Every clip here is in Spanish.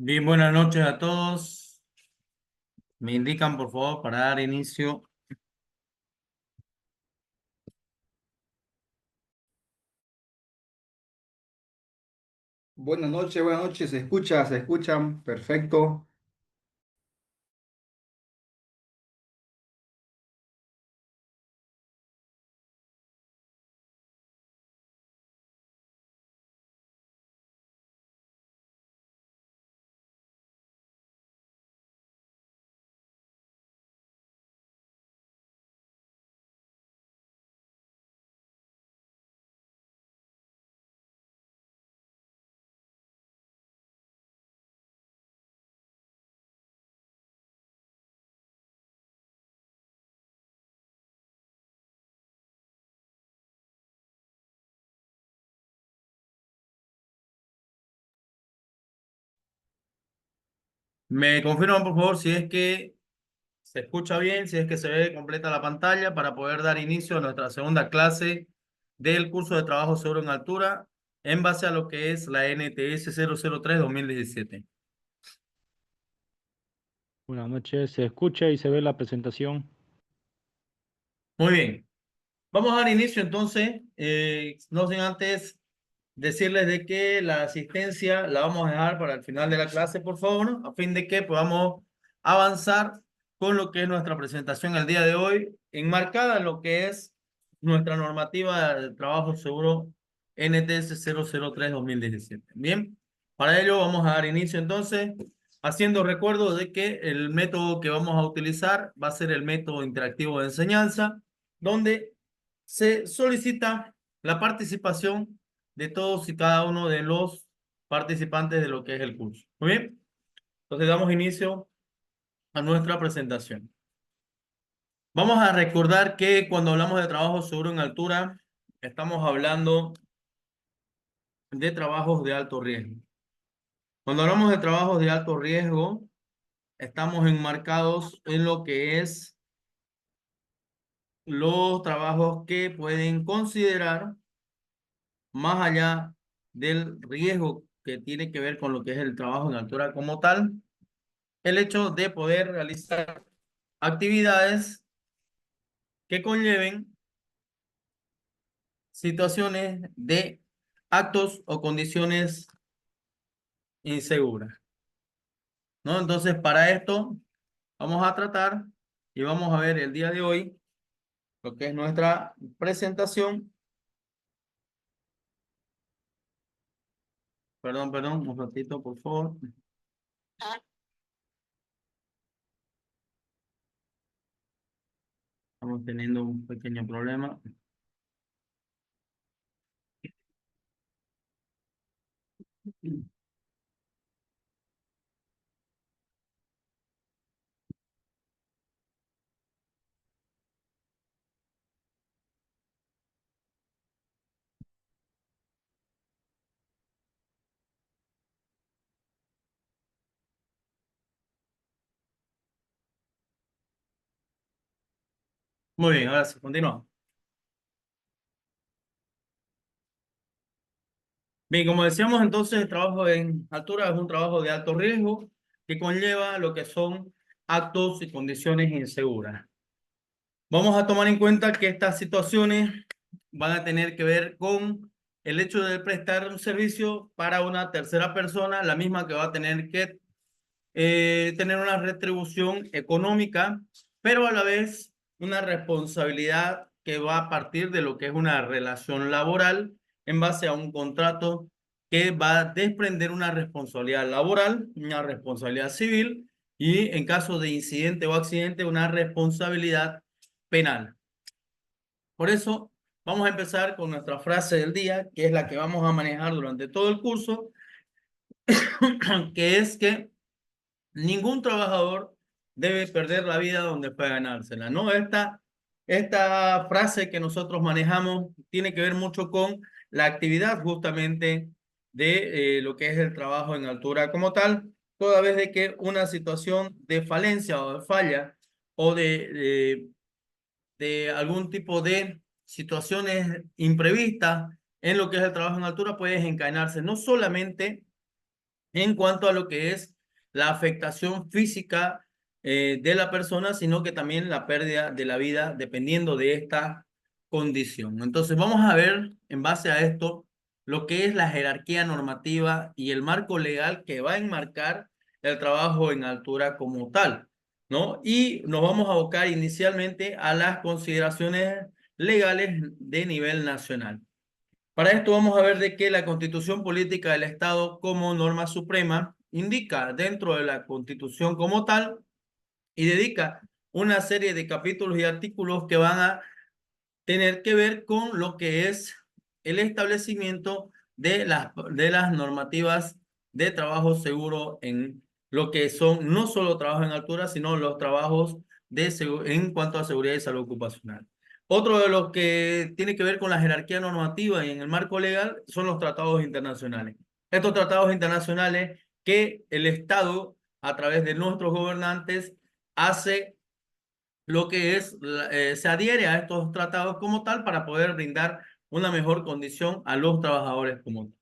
Bien, buenas noches a todos. Me indican, por favor, para dar inicio. Buenas noches, se escuchan, perfecto. Me confirman, por favor, si es que se escucha bien, si es que se ve completa la pantalla para poder dar inicio a nuestra segunda clase del curso de trabajo seguro en altura en base a lo que es la NTS 003-2017. Buenas noches, se escucha y se ve la presentación. Muy bien. Vamos a dar inicio entonces, no sin antes decirles de que la asistencia la vamos a dejar para el final de la clase, por favor, ¿no? A fin de que podamos avanzar con lo que es nuestra presentación el día de hoy, enmarcada en lo que es nuestra normativa de trabajo seguro NTS 003-2017. Bien, para ello vamos a dar inicio entonces, haciendo recuerdo de que el método que vamos a utilizar va a ser el método interactivo de enseñanza, donde se solicita la participación de todos y cada uno de los participantes de lo que es el curso. Muy bien, entonces damos inicio a nuestra presentación. Vamos a recordar que cuando hablamos de trabajo seguro en altura, estamos hablando de trabajos de alto riesgo. Cuando hablamos de trabajos de alto riesgo, estamos enmarcados en lo que es los trabajos que pueden considerar más allá del riesgo que tiene que ver con lo que es el trabajo en altura como tal, el hecho de poder realizar actividades que conlleven situaciones de actos o condiciones inseguras, ¿no? Entonces, para esto vamos a tratar y vamos a ver el día de hoy lo que es nuestra presentación. Perdón, un ratito, por favor. Estamos teniendo un pequeño problema. Muy bien, ahora sí, continúa. Bien, como decíamos entonces, el trabajo en altura es un trabajo de alto riesgo que conlleva lo que son actos y condiciones inseguras. Vamos a tomar en cuenta que estas situaciones van a tener que ver con el hecho de prestar un servicio para una tercera persona, la misma que va a tener que tener una retribución económica, pero a la vez una responsabilidad que va a partir de lo que es una relación laboral en base a un contrato que va a desprender una responsabilidad laboral, una responsabilidad civil y en caso de incidente o accidente una responsabilidad penal. Por eso vamos a empezar con nuestra frase del día, que es la que vamos a manejar durante todo el curso, que es que ningún trabajador debe perder la vida donde fue a ganársela, ¿no? Esta frase que nosotros manejamos tiene que ver mucho con la actividad justamente de lo que es el trabajo en altura como tal, toda vez de que una situación de falencia o de falla o de algún tipo de situaciones imprevistas en lo que es el trabajo en altura puede encadenarse no solamente en cuanto a lo que es la afectación física de la persona, sino que también la pérdida de la vida dependiendo de esta condición. Entonces vamos a ver en base a esto lo que es la jerarquía normativa y el marco legal que va a enmarcar el trabajo en altura como tal, ¿no? Y nos vamos a abocar inicialmente a las consideraciones legales de nivel nacional. Para esto vamos a ver de que la Constitución Política del Estado como norma suprema indica dentro de la Constitución como tal y dedica una serie de capítulos y artículos que van a tener que ver con lo que es el establecimiento de las normativas de trabajo seguro en lo que son no solo trabajos en altura, sino los trabajos en cuanto a seguridad y salud ocupacional. Otro de los que tiene que ver con la jerarquía normativa y en el marco legal son los tratados internacionales. Estos tratados internacionales que el Estado, a través de nuestros gobernantes, hace lo que es, se adhiere a estos tratados como tal para poder brindar una mejor condición a los trabajadores como tal.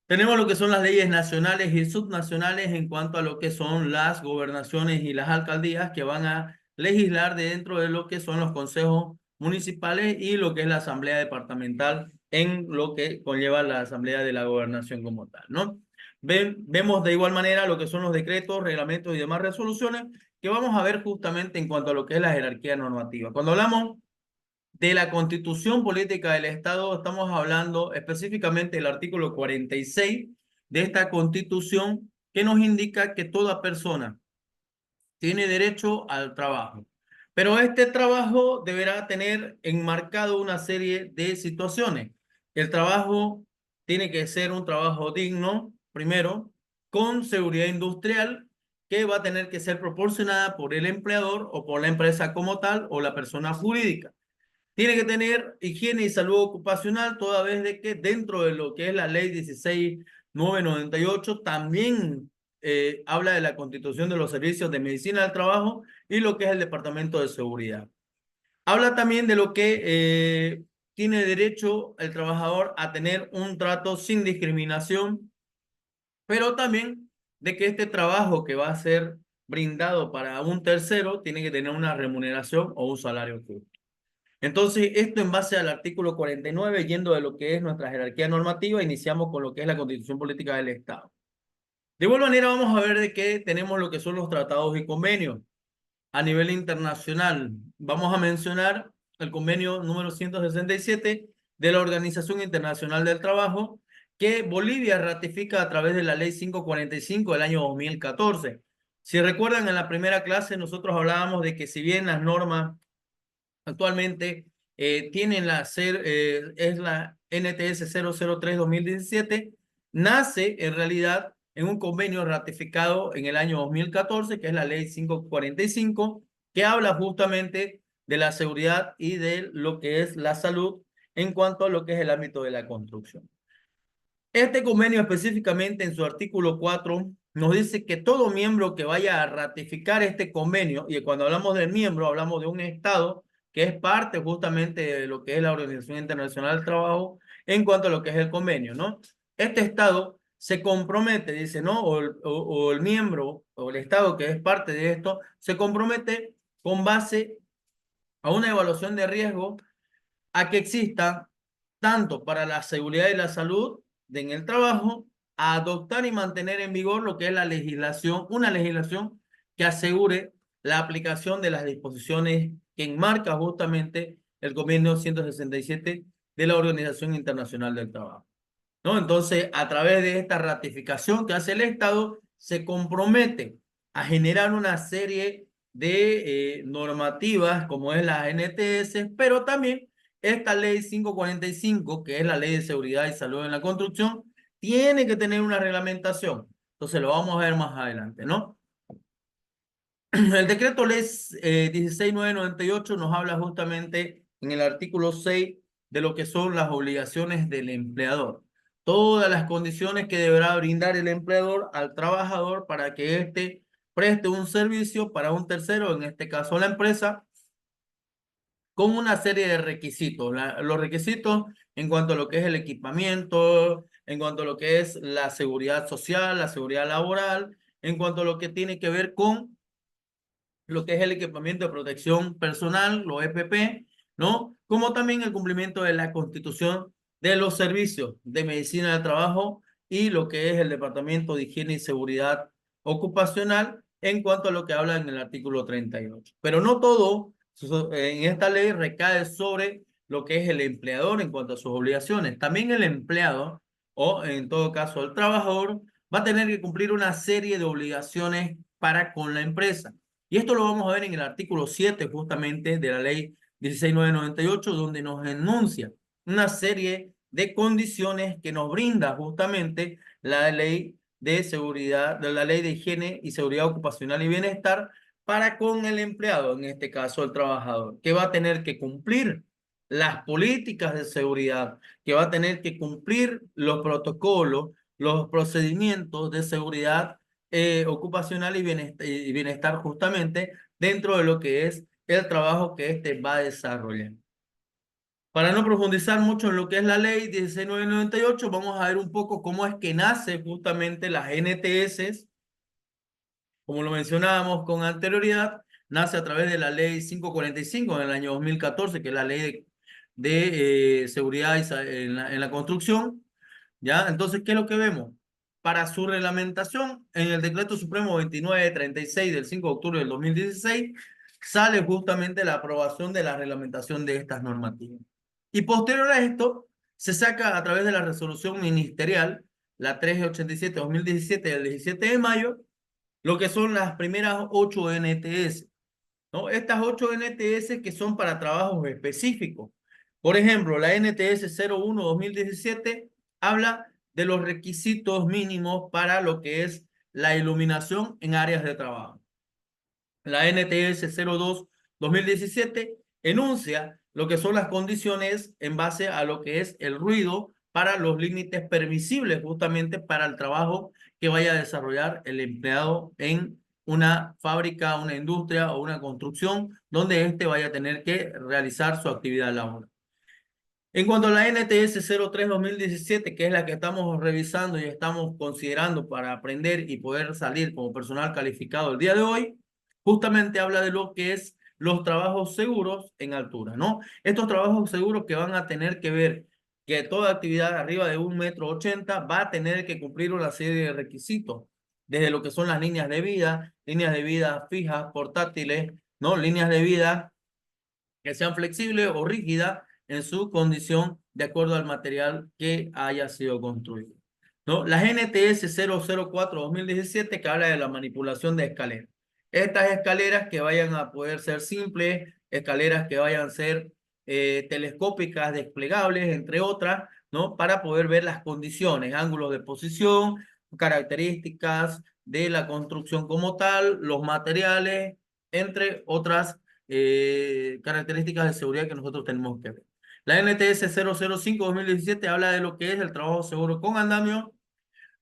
Tenemos lo que son las leyes nacionales y subnacionales en cuanto a lo que son las gobernaciones y las alcaldías que van a legislar dentro de lo que son los consejos municipales y lo que es la asamblea departamental en lo que conlleva la asamblea de la gobernación como tal, ¿no? Vemos de igual manera lo que son los decretos, reglamentos y demás resoluciones que vamos a ver justamente en cuanto a lo que es la jerarquía normativa. Cuando hablamos de la Constitución Política del Estado, estamos hablando específicamente del artículo 46 de esta Constitución que nos indica que toda persona tiene derecho al trabajo. Pero este trabajo deberá tener enmarcado una serie de situaciones. El trabajo tiene que ser un trabajo digno, primero, con seguridad industrial, que va a tener que ser proporcionada por el empleador o por la empresa como tal o la persona jurídica. Tiene que tener higiene y salud ocupacional, toda vez de que dentro de lo que es la ley 16.998 también habla de la constitución de los servicios de medicina del trabajo y lo que es el departamento de seguridad. Habla también de lo que tiene derecho el trabajador a tener un trato sin discriminación, pero también de que este trabajo que va a ser brindado para un tercero tiene que tener una remuneración o un salario justo. Entonces, esto en base al artículo 49, yendo de lo que es nuestra jerarquía normativa, iniciamos con lo que es la Constitución Política del Estado. De igual manera, vamos a ver de qué tenemos lo que son los tratados y convenios a nivel internacional. Vamos a mencionar el convenio número 167 de la Organización Internacional del Trabajo, que Bolivia ratifica a través de la Ley 545 del año 2014. Si recuerdan, en la primera clase nosotros hablábamos de que si bien las normas actualmente tienen es la NTS 003-2017, nace en realidad en un convenio ratificado en el año 2014, que es la ley 545, que habla justamente de la seguridad y de lo que es la salud en cuanto a lo que es el ámbito de la construcción. Este convenio específicamente en su artículo 4 nos dice que todo miembro que vaya a ratificar este convenio, y cuando hablamos del miembro hablamos de un Estado que es parte justamente de lo que es la Organización Internacional del Trabajo en cuanto a lo que es el convenio, ¿no? Este Estado se compromete, dice, ¿no? O el miembro o el Estado que es parte de esto se compromete con base a una evaluación de riesgo a que exista tanto para la seguridad y la salud en el trabajo, a adoptar y mantener en vigor lo que es la legislación, una legislación que asegure la aplicación de las disposiciones que enmarca justamente el convenio 167 de la Organización Internacional del Trabajo, ¿no? Entonces, a través de esta ratificación que hace el Estado, se compromete a generar una serie de normativas como es la NTS, pero también esta ley 545, que es la Ley de Seguridad y Salud en la Construcción, tiene que tener una reglamentación. Entonces lo vamos a ver más adelante, ¿no? El decreto ley 16.998 nos habla justamente en el artículo 6 de lo que son las obligaciones del empleador. Todas las condiciones que deberá brindar el empleador al trabajador para que éste preste un servicio para un tercero, en este caso la empresa, con una serie de requisitos. Los requisitos en cuanto a lo que es el equipamiento, en cuanto a lo que es la seguridad social, la seguridad laboral, en cuanto a lo que tiene que ver con lo que es el equipamiento de protección personal, los EPP, ¿no? Como también el cumplimiento de la Constitución de los servicios de medicina del trabajo y lo que es el Departamento de Higiene y Seguridad Ocupacional en cuanto a lo que habla en el artículo 38. Pero no todo en esta ley recae sobre lo que es el empleador en cuanto a sus obligaciones. También el empleado, o en todo caso el trabajador, va a tener que cumplir una serie de obligaciones para con la empresa. Y esto lo vamos a ver en el artículo 7 justamente de la ley 16998, donde nos enuncia una serie de condiciones que nos brinda justamente la ley de seguridad, de la ley de higiene y seguridad ocupacional y bienestar para con el empleado, en este caso el trabajador, que va a tener que cumplir las políticas de seguridad, que va a tener que cumplir los protocolos, los procedimientos de seguridad ocupacional y bienestar justamente dentro de lo que es el trabajo que éste va a desarrollar. Para no profundizar mucho en lo que es la ley 16998, vamos a ver un poco cómo es que nace justamente las NTS. Como lo mencionábamos con anterioridad, nace a través de la ley 545 en el año 2014, que es la ley de seguridad en la construcción. ¿Ya? Entonces, ¿qué es lo que vemos? Para su reglamentación, en el Decreto Supremo 2936 del 5 de octubre del 2016, sale justamente la aprobación de la reglamentación de estas normativas. Y posterior a esto, se saca a través de la resolución ministerial, la 387-2017 del 17 de mayo, lo que son las primeras 8 NTS, ¿no? Estas 8 NTS que son para trabajos específicos. Por ejemplo, la NTS 01-2017 habla de los requisitos mínimos para lo que es la iluminación en áreas de trabajo. La NTS 02-2017 enuncia lo que son las condiciones en base a lo que es el ruido para los límites permisibles justamente para el trabajo que vaya a desarrollar el empleado en una fábrica, una industria o una construcción donde éste vaya a tener que realizar su actividad laboral. En cuanto a la NTS 03-2017, que es la que estamos revisando y estamos considerando para aprender y poder salir como personal calificado el día de hoy, justamente habla de lo que es los trabajos seguros en altura, ¿no? Estos trabajos seguros que van a tener que ver que toda actividad arriba de 1,80 m va a tener que cumplir una serie de requisitos, desde lo que son las líneas de vida fijas, portátiles, ¿no? Líneas de vida que sean flexibles o rígidas en su condición de acuerdo al material que haya sido construido, ¿no? La NTS 004-2017 que habla de la manipulación de escaleras. Estas escaleras que vayan a poder ser simples, escaleras que vayan a ser telescópicas, desplegables, entre otras, ¿no? Para poder ver las condiciones, ángulos de posición, características de la construcción como tal, los materiales, entre otras características de seguridad que nosotros tenemos que ver. La NTS 005-2017 habla de lo que es el trabajo seguro con andamio,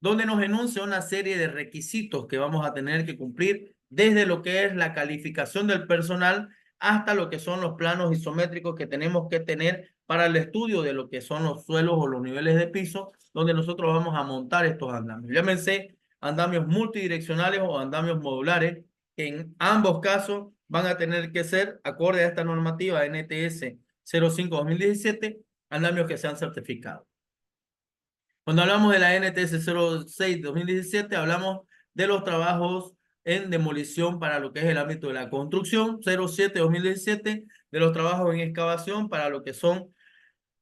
donde nos enuncia una serie de requisitos que vamos a tener que cumplir desde lo que es la calificación del personal hasta lo que son los planos isométricos que tenemos que tener para el estudio de lo que son los suelos o los niveles de piso, donde nosotros vamos a montar estos andamios. Llámense andamios multidireccionales o andamios modulares, que en ambos casos van a tener que ser, acorde a esta normativa NTS 05-2017, andamios que sean certificados. Cuando hablamos de la NTS 06-2017, hablamos de los trabajos en demolición para lo que es el ámbito de la construcción, 07-2017, de los trabajos en excavación para lo que son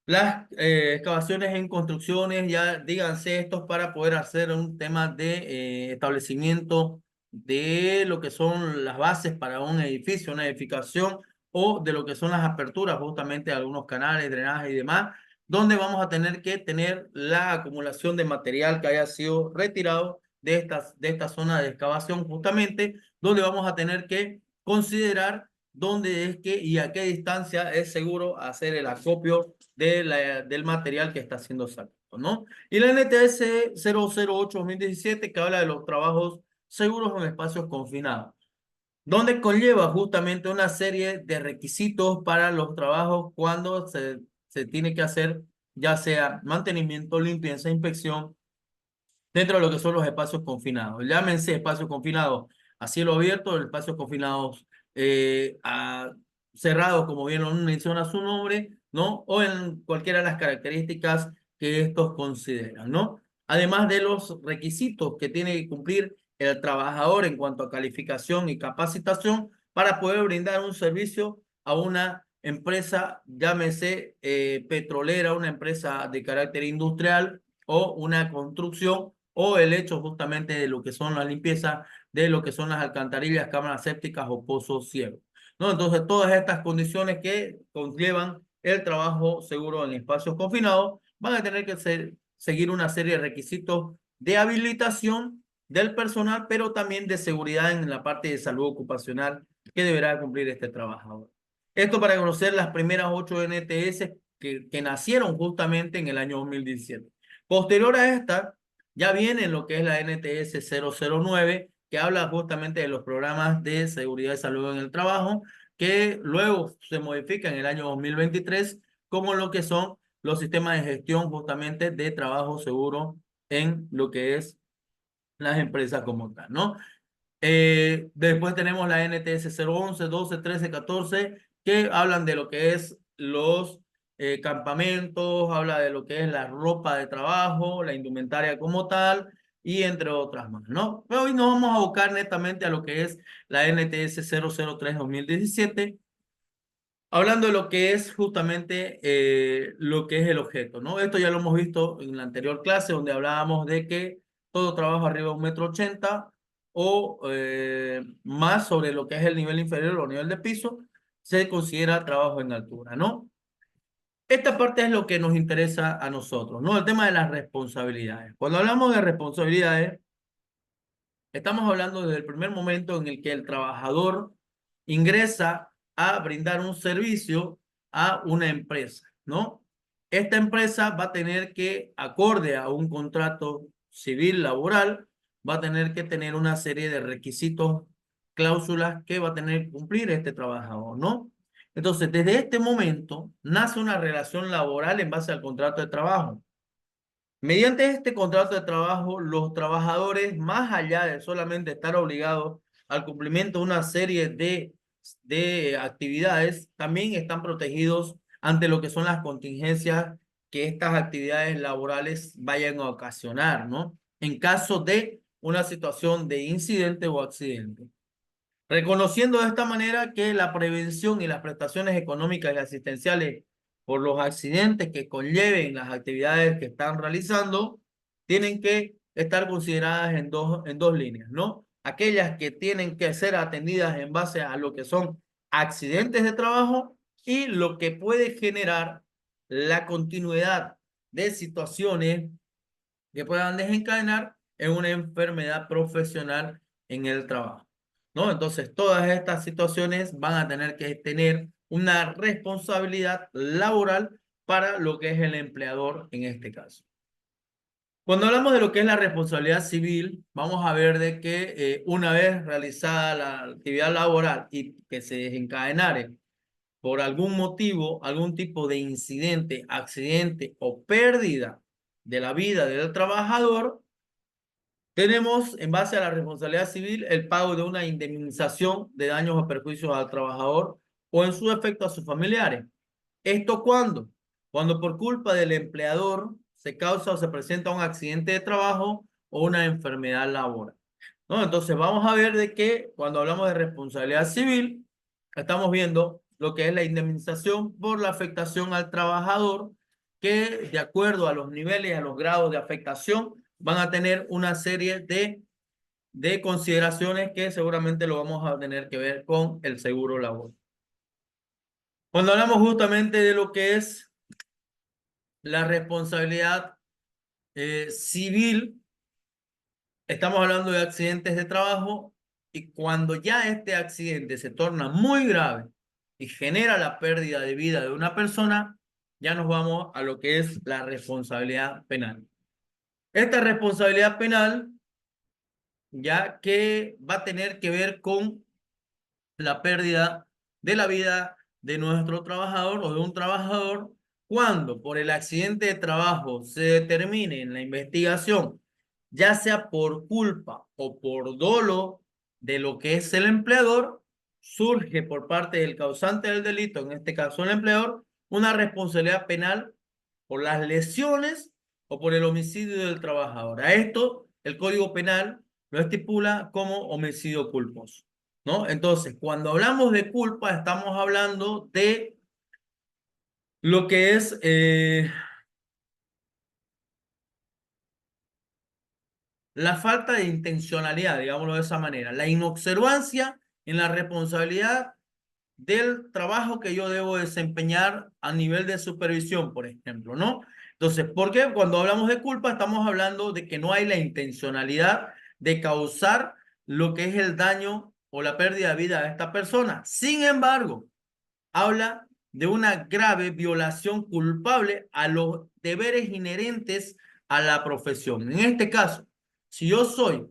las excavaciones en construcciones, ya díganse estos para poder hacer un tema de establecimiento de lo que son las bases para un edificio, una edificación, o de lo que son las aperturas justamente de algunos canales, drenaje y demás, donde vamos a tener que tener la acumulación de material que haya sido retirado de esta zona de excavación justamente, donde vamos a tener que considerar dónde es que y a qué distancia es seguro hacer el acopio del material que está siendo sacado, ¿no? Y la NTS 008-2017 que habla de los trabajos seguros en espacios confinados. donde conlleva justamente una serie de requisitos para los trabajos cuando se tiene que hacer ya sea mantenimiento, limpieza, inspección dentro de lo que son los espacios confinados. Llámense espacios confinados a cielo abierto, espacios confinados cerrados, como bien lo menciona su nombre, ¿no? O en cualquiera de las características que estos consideran, ¿no? Además de los requisitos que tiene que cumplir el trabajador en cuanto a calificación y capacitación para poder brindar un servicio a una empresa, llámese petrolera, una empresa de carácter industrial o una construcción o el hecho justamente de lo que son la limpieza de lo que son las alcantarillas, cámaras sépticas o pozos ciegos, ¿no? Entonces, todas estas condiciones que conllevan el trabajo seguro en espacios confinados van a tener que seguir una serie de requisitos de habilitación del personal, pero también de seguridad en la parte de salud ocupacional que deberá cumplir este trabajador. Esto para conocer las primeras 8 NTS que nacieron justamente en el año 2017. Posterior a esta, ya viene lo que es la NTS 009, que habla justamente de los programas de seguridad y salud en el trabajo, que luego se modifica en el año 2023 como lo que son los sistemas de gestión justamente de trabajo seguro en lo que es las empresas como tal, ¿no? Después tenemos la NTS 011, 12, 13, 14, que hablan de lo que es los campamentos, habla de lo que es la ropa de trabajo, la indumentaria como tal, y entre otras más, ¿no? Pero hoy nos vamos a abocar netamente a lo que es la NTS 003-2017, hablando de lo que es justamente lo que es el objeto, ¿no? Esto ya lo hemos visto en la anterior clase donde hablábamos de que todo trabajo arriba de 1,80 m o más sobre lo que es el nivel inferior o nivel de piso se considera trabajo en altura, ¿no? Esta parte es lo que nos interesa a nosotros, ¿no? El tema de las responsabilidades. Cuando hablamos de responsabilidades, estamos hablando desde el primer momento en el que el trabajador ingresa a brindar un servicio a una empresa, ¿no? Esta empresa va a tener que, acorde a un contrato civil laboral, va a tener que tener una serie de requisitos, cláusulas que va a tener que cumplir este trabajador, ¿no? Entonces, desde este momento nace una relación laboral en base al contrato de trabajo. Mediante este contrato de trabajo, los trabajadores, más allá de solamente estar obligados al cumplimiento de una serie de actividades, también están protegidos ante lo que son las contingencias que estas actividades laborales vayan a ocasionar, ¿no? En caso de una situación de incidente o accidente. Reconociendo de esta manera que la prevención y las prestaciones económicas y asistenciales por los accidentes que conlleven las actividades que están realizando, tienen que estar consideradas en dos líneas, ¿no? Aquellas que tienen que ser atendidas en base a lo que son accidentes de trabajo y lo que puede generar la continuidad de situaciones que puedan desencadenar en una enfermedad profesional en el trabajo, ¿no? Entonces, todas estas situaciones van a tener que tener una responsabilidad laboral para lo que es el empleador en este caso. Cuando hablamos de lo que es la responsabilidad civil, vamos a ver de que una vez realizada la actividad laboral y que se desencadenare por algún motivo, algún tipo de incidente, accidente o pérdida de la vida del trabajador, tenemos, en base a la responsabilidad civil, el pago de una indemnización de daños o perjuicios al trabajador o en su efecto a sus familiares. ¿Esto cuándo? Cuando por culpa del empleador se causa o se presenta un accidente de trabajo o una enfermedad laboral, ¿no? Entonces vamos a ver de que cuando hablamos de responsabilidad civil, estamos viendo lo que es la indemnización por la afectación al trabajador, que de acuerdo a los niveles, a los grados de afectación, van a tener una serie de consideraciones que seguramente lo vamos a tener que ver con el seguro laboral. Cuando hablamos justamente de lo que es la responsabilidad civil, estamos hablando de accidentes de trabajo y cuando ya este accidente se torna muy grave y genera la pérdida de vida de una persona, ya nos vamos a lo que es la responsabilidad penal. Esta responsabilidad penal ya que va a tener que ver con la pérdida de la vida de nuestro trabajador o de un trabajador cuando por el accidente de trabajo se determine en la investigación, ya sea por culpa o por dolo de lo que es el empleador, surge por parte del causante del delito, en este caso el empleador, una responsabilidad penal por las lesiones o por el homicidio del trabajador. A esto el Código Penal lo estipula como homicidio culposo, ¿no? Entonces, cuando hablamos de culpa, estamos hablando de lo que es la falta de intencionalidad, digámoslo de esa manera, la inobservancia en la responsabilidad del trabajo que yo debo desempeñar a nivel de supervisión, por ejemplo, ¿no? Entonces, ¿por qué? Cuando hablamos de culpa, estamos hablando de que no hay la intencionalidad de causar lo que es el daño o la pérdida de vida a esta persona. Sin embargo, habla de una grave violación culpable a los deberes inherentes a la profesión. En este caso, si yo soy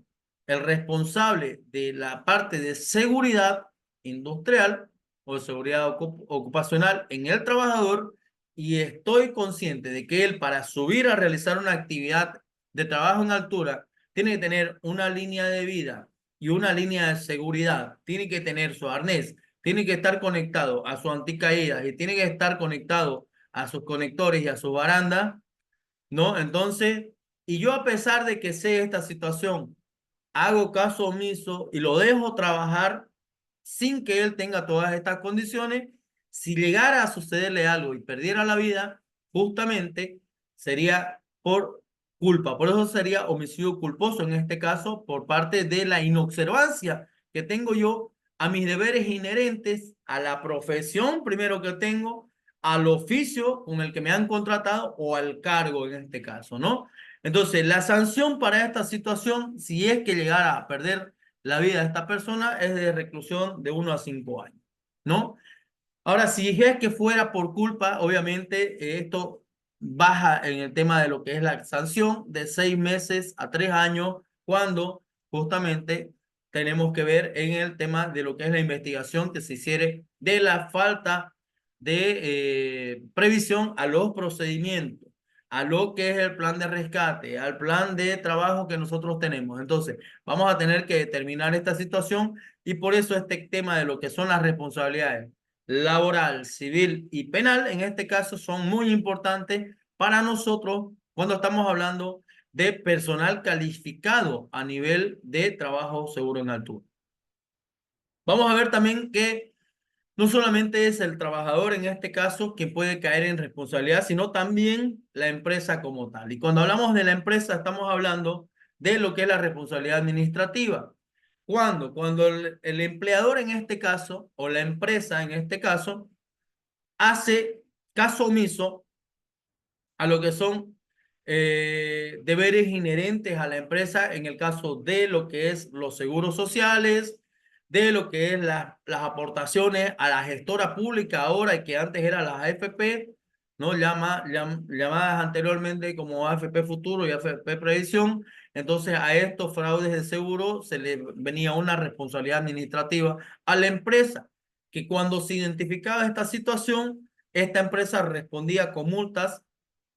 el responsable de la parte de seguridad industrial o de seguridad ocupacional en el trabajador y estoy consciente de que él para subir a realizar una actividad de trabajo en altura tiene que tener una línea de vida y una línea de seguridad, tiene que tener su arnés, tiene que estar conectado a su anticaídas y tiene que estar conectado a sus conectores y a su baranda, ¿no? Entonces, y yo a pesar de que sé esta situación, hago caso omiso y lo dejo trabajar sin que él tenga todas estas condiciones, si llegara a sucederle algo y perdiera la vida, justamente sería por culpa. Por eso sería homicidio culposo en este caso por parte de la inobservancia que tengo yo a mis deberes inherentes, a la profesión primero que tengo, al oficio con el que me han contratado o al cargo en este caso, ¿no? Entonces, la sanción para esta situación, si es que llegara a perder la vida de esta persona, es de reclusión de 1 a 5 años, ¿no? Ahora, si es que fuera por culpa, obviamente esto baja en el tema de lo que es la sanción de 6 meses a 3 años, cuando justamente tenemos que ver en el tema de lo que es la investigación que se hiciere de la falta de previsión a los procedimientos, a lo que es el plan de rescate, al plan de trabajo que nosotros tenemos. Entonces, vamos a tener que determinar esta situación y por eso este tema de lo que son las responsabilidades laboral, civil y penal, en este caso, son muy importantes para nosotros cuando estamos hablando de personal calificado a nivel de trabajo seguro en altura. Vamos a ver también que no solamente es el trabajador en este caso que puede caer en responsabilidad, sino también la empresa como tal. Y cuando hablamos de la empresa, estamos hablando de lo que es la responsabilidad administrativa. ¿Cuándo? Cuando el empleador en este caso, o la empresa en este caso, hace caso omiso a lo que son deberes inherentes a la empresa en el caso de lo que es los seguros sociales, de lo que es las aportaciones a la gestora pública ahora y que antes era la AFP, ¿no? Llamadas anteriormente como AFP Futuro y AFP Previsión. Entonces a estos fraudes de seguro se le venía una responsabilidad administrativa a la empresa, que cuando se identificaba esta situación, esta empresa respondía con multas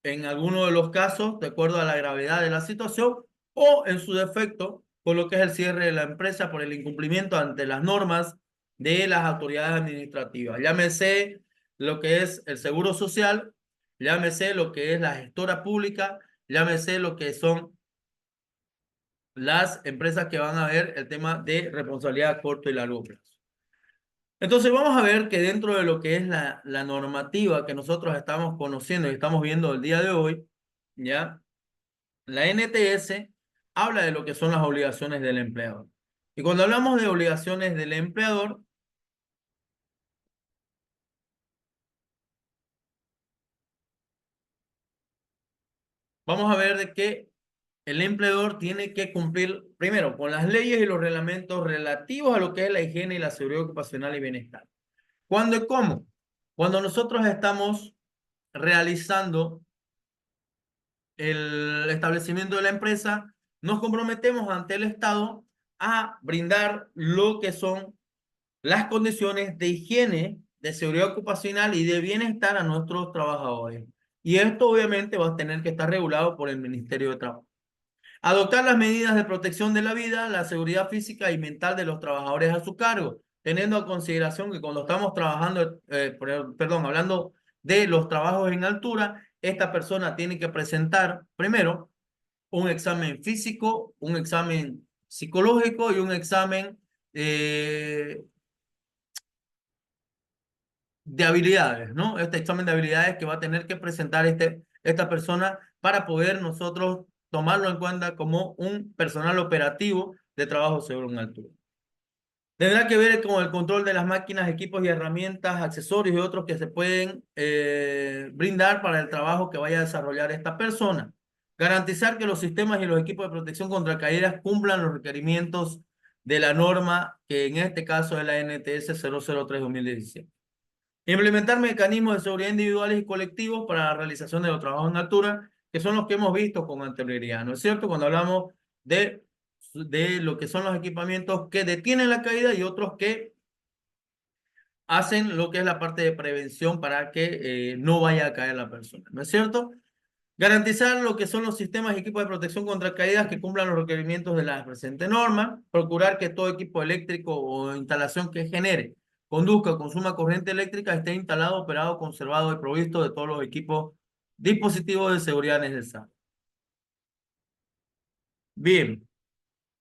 en alguno de los casos, de acuerdo a la gravedad de la situación, o en su defecto, con lo que es el cierre de la empresa por el incumplimiento ante las normas de las autoridades administrativas. Llámese lo que es el seguro social, llámese lo que es la gestora pública, llámese lo que son las empresas que van a ver el tema de responsabilidad a corto y largo plazo. Entonces vamos a ver que dentro de lo que es la normativa que nosotros estamos conociendo y estamos viendo el día de hoy, ¿ya? La NTS habla de lo que son las obligaciones del empleador. Y cuando hablamos de obligaciones del empleador, vamos a ver de que el empleador tiene que cumplir primero con las leyes y los reglamentos relativos a lo que es la higiene y la seguridad ocupacional y bienestar. ¿Cuándo y cómo? Cuando nosotros estamos realizando el establecimiento de la empresa, nos comprometemos ante el Estado a brindar lo que son las condiciones de higiene, de seguridad ocupacional y de bienestar a nuestros trabajadores. Y esto obviamente va a tener que estar regulado por el Ministerio de Trabajo. Adoptar las medidas de protección de la vida, la seguridad física y mental de los trabajadores a su cargo, teniendo en consideración que cuando estamos trabajando, hablando de los trabajos en altura, esta persona tiene que presentar primero un examen físico, un examen psicológico y un examen de habilidades, ¿no? Este examen de habilidades que va a tener que presentar esta persona para poder nosotros tomarlo en cuenta como un personal operativo de trabajo seguro en altura. Tendrá que ver con el control de las máquinas, equipos y herramientas, accesorios y otros que se pueden brindar para el trabajo que vaya a desarrollar esta persona. Garantizar que los sistemas y los equipos de protección contra caídas cumplan los requerimientos de la norma, que en este caso es la NTS 003-2017. Implementar mecanismos de seguridad individuales y colectivos para la realización de los trabajos en altura, que son los que hemos visto con anterioridad, ¿no es cierto? Cuando hablamos de lo que son los equipamientos que detienen la caída y otros que hacen lo que es la parte de prevención para que no vaya a caer la persona, ¿no es cierto? Garantizar lo que son los sistemas y equipos de protección contra caídas que cumplan los requerimientos de la presente norma. Procurar que todo equipo eléctrico o instalación que genere, conduzca o consuma corriente eléctrica esté instalado, operado, conservado y provisto de todos los equipos, dispositivos de seguridad necesarios. Bien,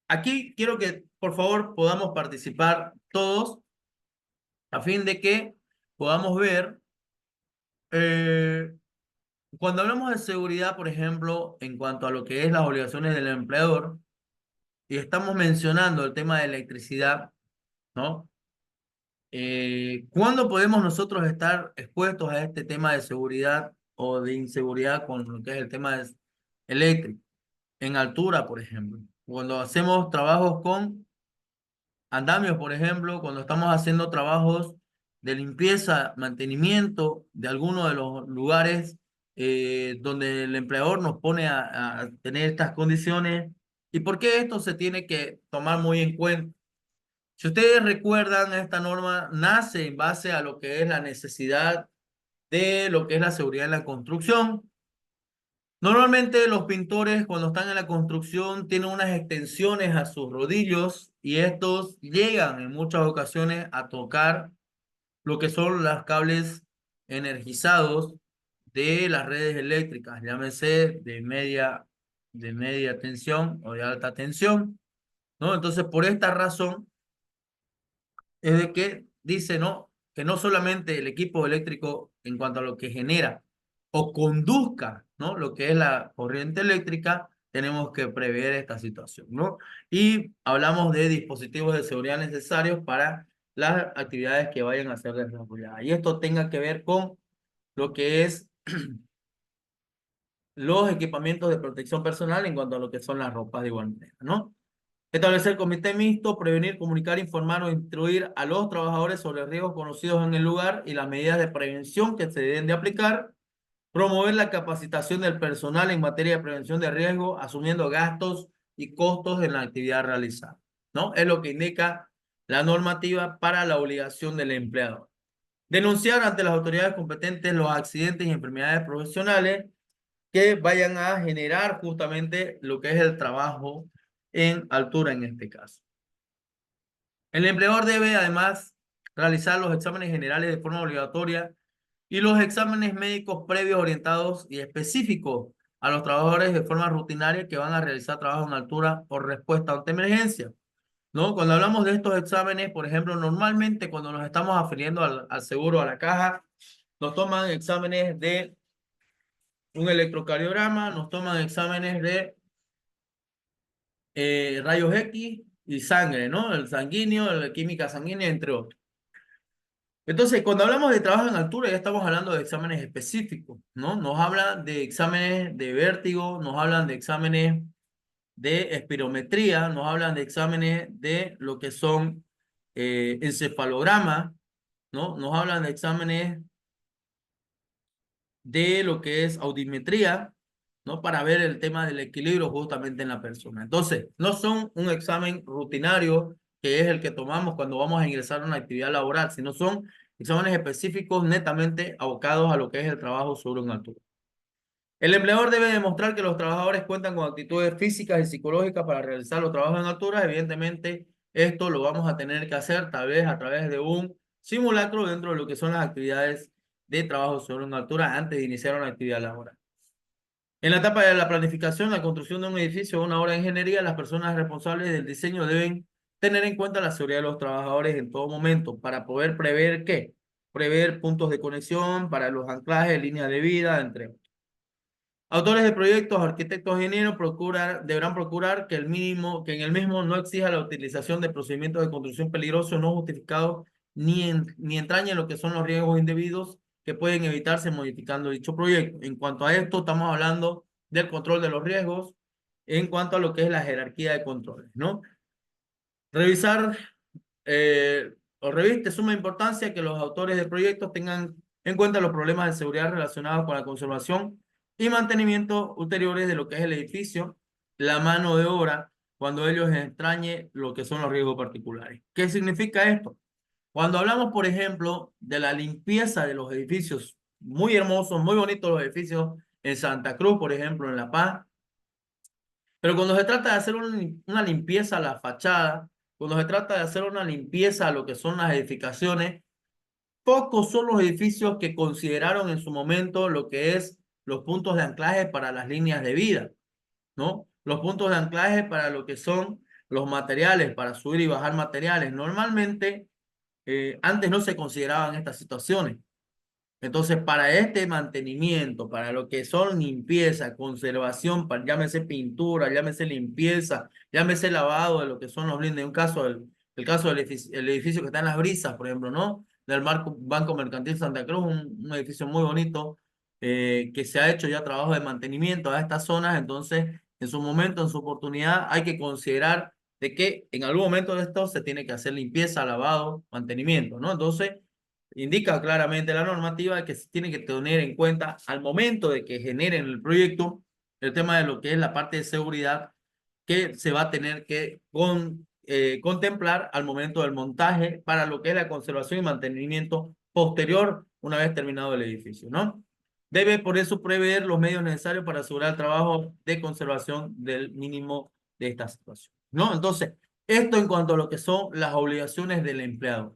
aquí quiero que por favor podamos participar todos a fin de que podamos ver cuando hablamos de seguridad, por ejemplo, en cuanto a lo que es las obligaciones del empleador, y estamos mencionando el tema de electricidad, ¿no? ¿Cuándo podemos nosotros estar expuestos a este tema de seguridad o de inseguridad con lo que es el tema eléctrico? En altura, por ejemplo. Cuando hacemos trabajos con andamios, por ejemplo, cuando estamos haciendo trabajos de limpieza, mantenimiento de alguno de los lugares donde el empleador nos pone a tener estas condiciones. ¿Y por qué esto se tiene que tomar muy en cuenta? Si ustedes recuerdan, esta norma nace en base a lo que es la necesidad de lo que es la seguridad en la construcción. Normalmente los pintores cuando están en la construcción tienen unas extensiones a sus rodillos y estos llegan en muchas ocasiones a tocar lo que son los cables energizados de las redes eléctricas, llámese de media tensión o de alta tensión, ¿no? Entonces, por esta razón es de que dice, ¿no? Que no solamente el equipo eléctrico en cuanto a lo que genera o conduzca, ¿no? Lo que es la corriente eléctrica, tenemos que prever esta situación, ¿no? Y hablamos de dispositivos de seguridad necesarios para las actividades que vayan a ser desarrolladas. Y esto tenga que ver con lo que es los equipamientos de protección personal en cuanto a lo que son las ropas de igual manera, ¿no? Establecer comité mixto, prevenir, comunicar, informar o instruir a los trabajadores sobre riesgos conocidos en el lugar y las medidas de prevención que se deben de aplicar. Promover la capacitación del personal en materia de prevención de riesgo, asumiendo gastos y costos en la actividad realizada, ¿no? Es lo que indica la normativa para la obligación del empleador. Denunciar ante las autoridades competentes los accidentes y enfermedades profesionales que vayan a generar justamente lo que es el trabajo en altura en este caso. El empleador debe además realizar los exámenes generales de forma obligatoria y los exámenes médicos previos orientados y específicos a los trabajadores de forma rutinaria que van a realizar trabajo en altura por respuesta ante emergencia, ¿no? Cuando hablamos de estos exámenes, por ejemplo, normalmente cuando nos estamos afiliando al seguro, a la caja, nos toman exámenes de un electrocardiograma, nos toman exámenes de rayos X y sangre, ¿no? El sanguíneo, la química sanguínea, entre otros. Entonces, cuando hablamos de trabajo en altura, ya estamos hablando de exámenes específicos, ¿no? Nos hablan de exámenes de vértigo, nos hablan de exámenes de espirometría, nos hablan de exámenes de lo que son encefalogramas, ¿no? Nos hablan de exámenes de lo que es audiometría, ¿no? Para ver el tema del equilibrio justamente en la persona. Entonces, no son un examen rutinario que es el que tomamos cuando vamos a ingresar a una actividad laboral, sino son exámenes específicos netamente abocados a lo que es el trabajo sobre una altura. El empleador debe demostrar que los trabajadores cuentan con actitudes físicas y psicológicas para realizar los trabajos en altura. Evidentemente, esto lo vamos a tener que hacer tal vez a través de un simulacro dentro de lo que son las actividades de trabajo sobre una altura antes de iniciar una actividad laboral. En la etapa de la planificación, la construcción de un edificio o una obra de ingeniería, las personas responsables del diseño deben tener en cuenta la seguridad de los trabajadores en todo momento para poder prever ¿qué? Prever puntos de conexión para los anclajes, líneas de vida, entre otros. Autores de proyectos, arquitectos, ingenieros deberán procurar que en el mismo no exija la utilización de procedimientos de construcción peligrosos, no justificados, ni entrañen lo que son los riesgos indebidos que pueden evitarse modificando dicho proyecto. En cuanto a esto, estamos hablando del control de los riesgos en cuanto a lo que es la jerarquía de controles, ¿no? Revisar o reviste suma importancia que los autores de proyectos tengan en cuenta los problemas de seguridad relacionados con la conservación y mantenimiento ulteriores de lo que es el edificio, la mano de obra, cuando ellos extrañen lo que son los riesgos particulares. ¿Qué significa esto? Cuando hablamos, por ejemplo, de la limpieza de los edificios, muy hermosos, muy bonitos los edificios en Santa Cruz, por ejemplo, en La Paz, pero cuando se trata de hacer una limpieza a la fachada, cuando se trata de hacer una limpieza a lo que son las edificaciones, pocos son los edificios que consideraron en su momento lo que es los puntos de anclaje para las líneas de vida, ¿no? Los puntos de anclaje para lo que son los materiales, para subir y bajar materiales. Normalmente, antes no se consideraban estas situaciones. Entonces, para este mantenimiento, para lo que son limpieza, conservación, llámese pintura, llámese limpieza, llámese lavado de lo que son los blindes. El caso del edificio, el edificio que está en Las Brisas, por ejemplo, ¿no? Del Banco Mercantil Santa Cruz, un edificio muy bonito, que se ha hecho ya trabajo de mantenimiento a estas zonas. Entonces, en su momento, en su oportunidad, hay que considerar de que en algún momento de esto se tiene que hacer limpieza, lavado, mantenimiento, ¿no? Entonces, indica claramente la normativa que se tiene que tener en cuenta al momento de que generen el proyecto el tema de lo que es la parte de seguridad que se va a tener que contemplar al momento del montaje para lo que es la conservación y mantenimiento posterior una vez terminado el edificio, ¿no? Debe por eso prever los medios necesarios para asegurar el trabajo de conservación del mínimo de esta situación, ¿no? Entonces, esto en cuanto a lo que son las obligaciones del empleado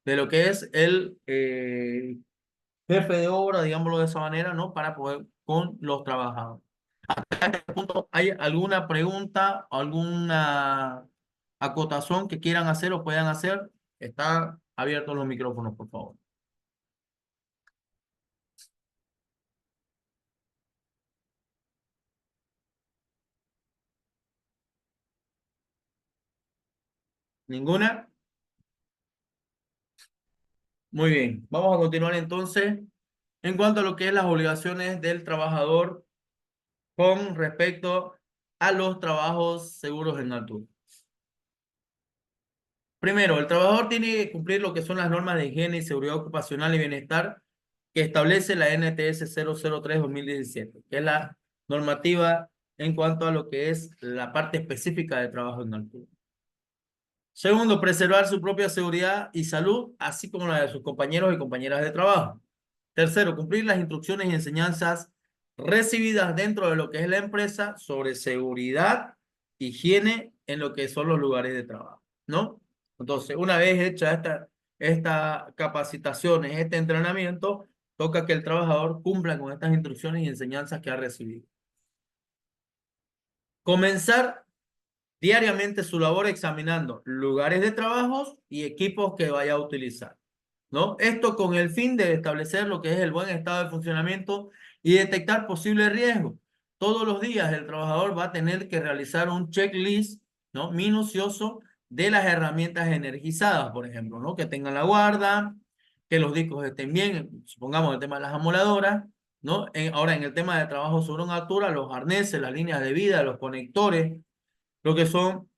de lo que es el jefe de obra, digámoslo de esa manera, ¿no? Para poder con los trabajadores. Hasta este punto, ¿hay alguna pregunta, alguna acotación que quieran hacer o puedan hacer? Están abiertos los micrófonos, por favor. ¿Ninguna? Muy bien. Vamos a continuar entonces en cuanto a lo que es las obligaciones del trabajador con respecto a los trabajos seguros en altura. Primero, el trabajador tiene que cumplir lo que son las normas de higiene y seguridad ocupacional y bienestar que establece la NTS 003-2017, que es la normativa en cuanto a lo que es la parte específica de trabajo en altura. Segundo, preservar su propia seguridad y salud, así como la de sus compañeros y compañeras de trabajo. Tercero, cumplir las instrucciones y enseñanzas recibidas dentro de lo que es la empresa sobre seguridad, higiene en lo que son los lugares de trabajo, ¿no? Entonces, una vez hecha esta capacitaciones, este entrenamiento, toca que el trabajador cumpla con estas instrucciones y enseñanzas que ha recibido. Comenzar diariamente su labor examinando lugares de trabajo y equipos que vaya a utilizar, ¿no? Esto con el fin de establecer lo que es el buen estado de funcionamiento y detectar posibles riesgos. Todos los días el trabajador va a tener que realizar un checklist, ¿no? Minucioso de las herramientas energizadas, por ejemplo, ¿no? Que tengan la guarda, que los discos estén bien, supongamos el tema de las amoladoras, ¿no? Ahora en el tema de trabajo sobre una altura, los arneses, las líneas de vida, los conectores, lo que son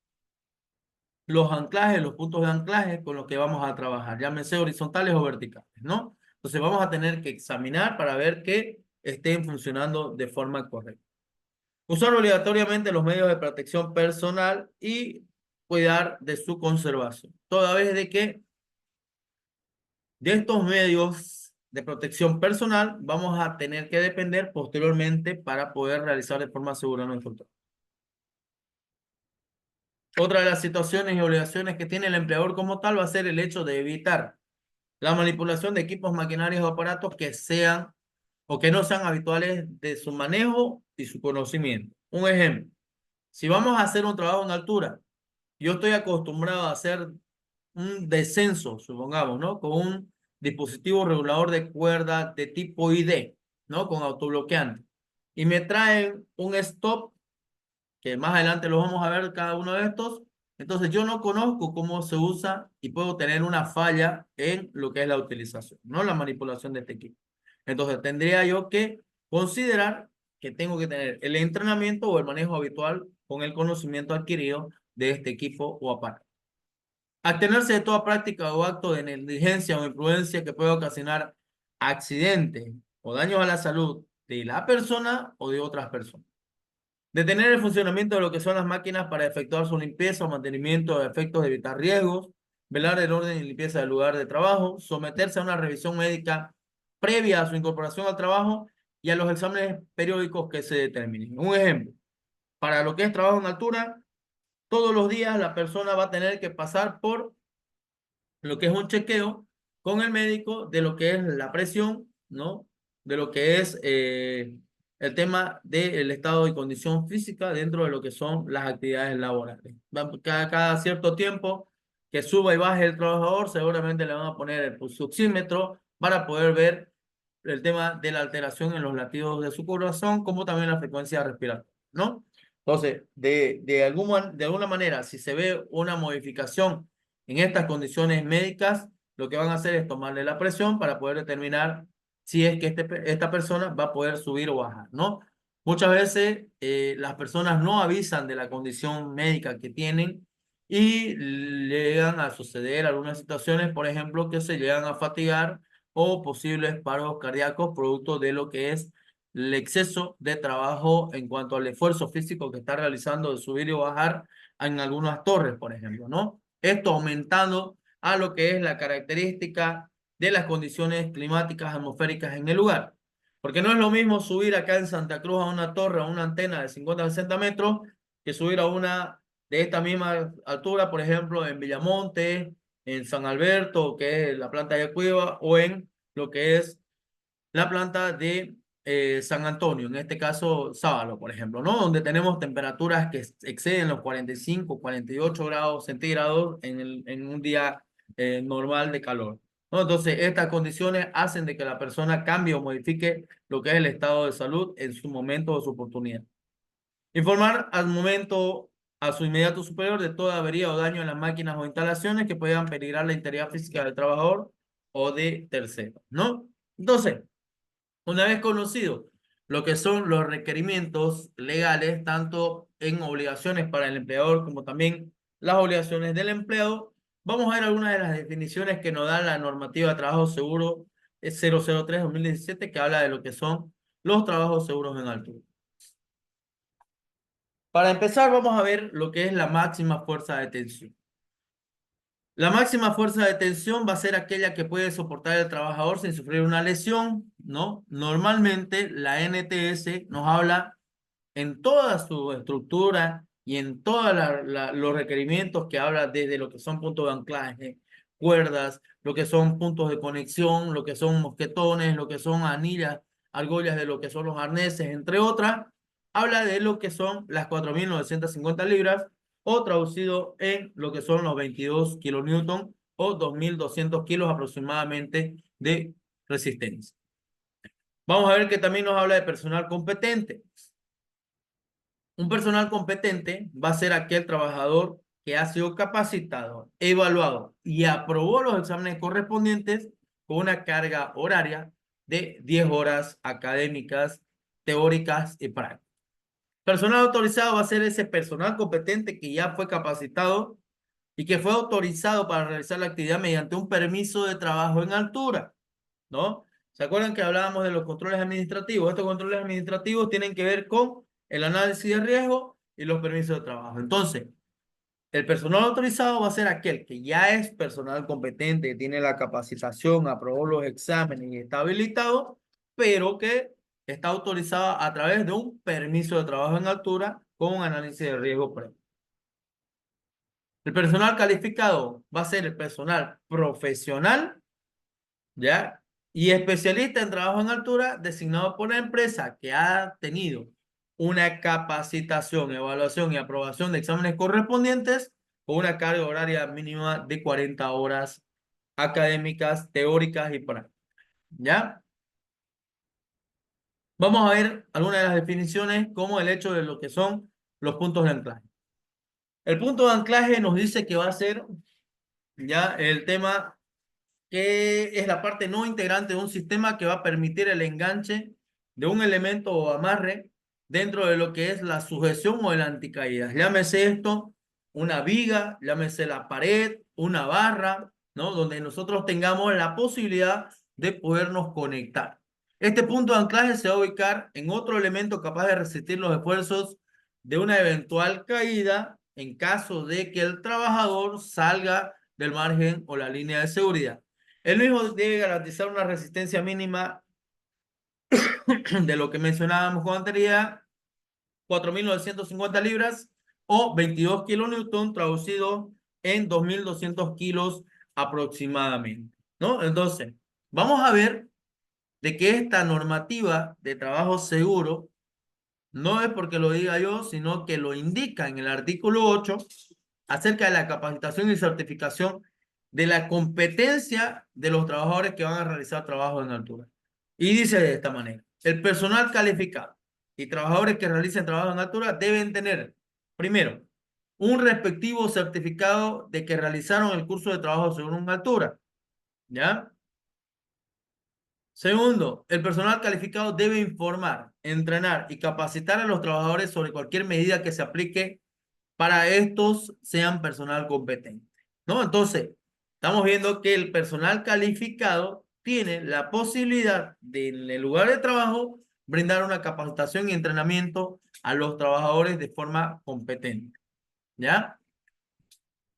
los anclajes, los puntos de anclaje con los que vamos a trabajar, llámense horizontales o verticales, ¿no? Entonces vamos a tener que examinar para ver que estén funcionando de forma correcta. Usar obligatoriamente los medios de protección personal y cuidar de su conservación. Toda vez de que de estos medios de protección personal vamos a tener que depender posteriormente para poder realizar de forma segura nuestro trabajo. Otra de las situaciones y obligaciones que tiene el empleador como tal va a ser el hecho de evitar la manipulación de equipos, maquinarias o aparatos que sean o que no sean habituales de su manejo y su conocimiento. Un ejemplo, si vamos a hacer un trabajo en altura, yo estoy acostumbrado a hacer un descenso, supongamos, ¿no? Con un dispositivo regulador de cuerda de tipo ID, ¿no? Con autobloqueante. Y me traen un stop, que más adelante lo vamos a ver cada uno de estos. Entonces yo no conozco cómo se usa y puedo tener una falla en lo que es la utilización, ¿no? La manipulación de este equipo. Entonces tendría yo que considerar que tengo que tener el entrenamiento o el manejo habitual con el conocimiento adquirido de este equipo o aparato. Abstenerse de toda práctica o acto de negligencia o imprudencia que pueda ocasionar accidentes o daños a la salud de la persona o de otras personas. Detener el funcionamiento de lo que son las máquinas para efectuar su limpieza o mantenimiento de efectos de evitar riesgos, velar el orden y limpieza del lugar de trabajo, someterse a una revisión médica previa a su incorporación al trabajo y a los exámenes periódicos que se determinen. Un ejemplo, para lo que es trabajo en altura, todos los días la persona va a tener que pasar por lo que es un chequeo con el médico de lo que es la presión, ¿no? De lo que es el tema del estado y condición física dentro de lo que son las actividades laborales. Cada cierto tiempo que suba y baje el trabajador, seguramente le van a poner el pulsoxímetro para poder ver el tema de la alteración en los latidos de su corazón, como también la frecuencia respiratoria, ¿no? Entonces, de alguna manera, si se ve una modificación en estas condiciones médicas, lo que van a hacer es tomarle la presión para poder determinar si es que esta persona va a poder subir o bajar, ¿no? Muchas veces las personas no avisan de la condición médica que tienen y llegan a suceder algunas situaciones, por ejemplo, que se llegan a fatigar o posibles paros cardíacos producto de lo que es el exceso de trabajo en cuanto al esfuerzo físico que está realizando de subir y bajar en algunas torres, por ejemplo, ¿no? Esto aumentando a lo que es la característica de las condiciones climáticas atmosféricas en el lugar. Porque no es lo mismo subir acá en Santa Cruz a una torre, a una antena de 50 a 60 metros, que subir a una de esta misma altura, por ejemplo, en Villamonte, en San Alberto, que es la planta de Cuiva, o en lo que es la planta de San Antonio, en este caso Sábalo, por ejemplo, ¿no? Donde tenemos temperaturas que exceden los 45, 48 grados centígrados en un día normal de calor, ¿no? Entonces, estas condiciones hacen de que la persona cambie o modifique lo que es el estado de salud en su momento o su oportunidad. Informar al momento a su inmediato superior de toda avería o daño en las máquinas o instalaciones que puedan peligrar la integridad física del trabajador o de terceros, ¿no? Entonces, una vez conocido lo que son los requerimientos legales, tanto en obligaciones para el empleador como también las obligaciones del empleado, vamos a ver algunas de las definiciones que nos da la normativa de trabajo seguro 003-2017, que habla de lo que son los trabajos seguros en altura. Para empezar, vamos a ver lo que es la máxima fuerza de tensión. La máxima fuerza de tensión va a ser aquella que puede soportar el trabajador sin sufrir una lesión, ¿no? Normalmente la NTS nos habla en toda su estructura y en todos los requerimientos que habla desde lo que son puntos de anclaje, cuerdas, lo que son puntos de conexión, lo que son mosquetones, lo que son anillas, argollas de lo que son los arneses, entre otras, habla de lo que son las 4.950 libras o traducido en lo que son los 22 kilonewton o 2.200 kilos aproximadamente de resistencia. Vamos a ver que también nos habla de personal competente. Un personal competente va a ser aquel trabajador que ha sido capacitado, evaluado y aprobó los exámenes correspondientes con una carga horaria de 10 horas académicas, teóricas y prácticas. Personal autorizado va a ser ese personal competente que ya fue capacitado y que fue autorizado para realizar la actividad mediante un permiso de trabajo en altura, ¿no? ¿Se acuerdan que hablábamos de los controles administrativos? Estos controles administrativos tienen que ver con el análisis de riesgo y los permisos de trabajo. Entonces, El personal autorizado va a ser aquel que ya es personal competente, tiene la capacitación, aprobó los exámenes y está habilitado, pero que está autorizado a través de un permiso de trabajo en altura con un análisis de riesgo previo. El personal calificado va a ser el personal profesional, ¿ya? Y especialista en trabajo en altura designado por la empresa que ha tenido una capacitación, evaluación y aprobación de exámenes correspondientes con una carga horaria mínima de 40 horas académicas, teóricas y prácticas, ¿ya? Vamos a ver algunas de las definiciones como el hecho de lo que son los puntos de anclaje. El punto de anclaje nos dice que va a ser ya el tema que es la parte no integrante de un sistema que va a permitir el enganche de un elemento o amarre dentro de lo que es la sujeción o el anticaídas. Llámese esto una viga, llámese la pared, una barra, ¿no? Donde nosotros tengamos la posibilidad de podernos conectar. Este punto de anclaje se va a ubicar en otro elemento capaz de resistir los esfuerzos de una eventual caída en caso de que el trabajador salga del margen o la línea de seguridad. El mismo debe garantizar una resistencia mínima de lo que mencionábamos con anterioridad, 4.950 libras o 22 kilonewton, traducido en 2.200 kilos aproximadamente, ¿no? Entonces, vamos a ver de que esta normativa de trabajo seguro no es porque lo diga yo, sino que lo indica en el artículo 8 acerca de la capacitación y certificación de la competencia de los trabajadores que van a realizar trabajo en altura. Y dice de esta manera, el personal calificado y trabajadores que realicen trabajo en altura deben tener, primero, un respectivo certificado de que realizaron el curso de trabajo según una altura, ¿ya? Segundo, el personal calificado debe informar, entrenar y capacitar a los trabajadores sobre cualquier medida que se aplique para estos sean personal competente, ¿no? Entonces, estamos viendo que el personal calificado tiene la posibilidad de, en el lugar de trabajo, brindar una capacitación y entrenamiento a los trabajadores de forma competente, ¿ya?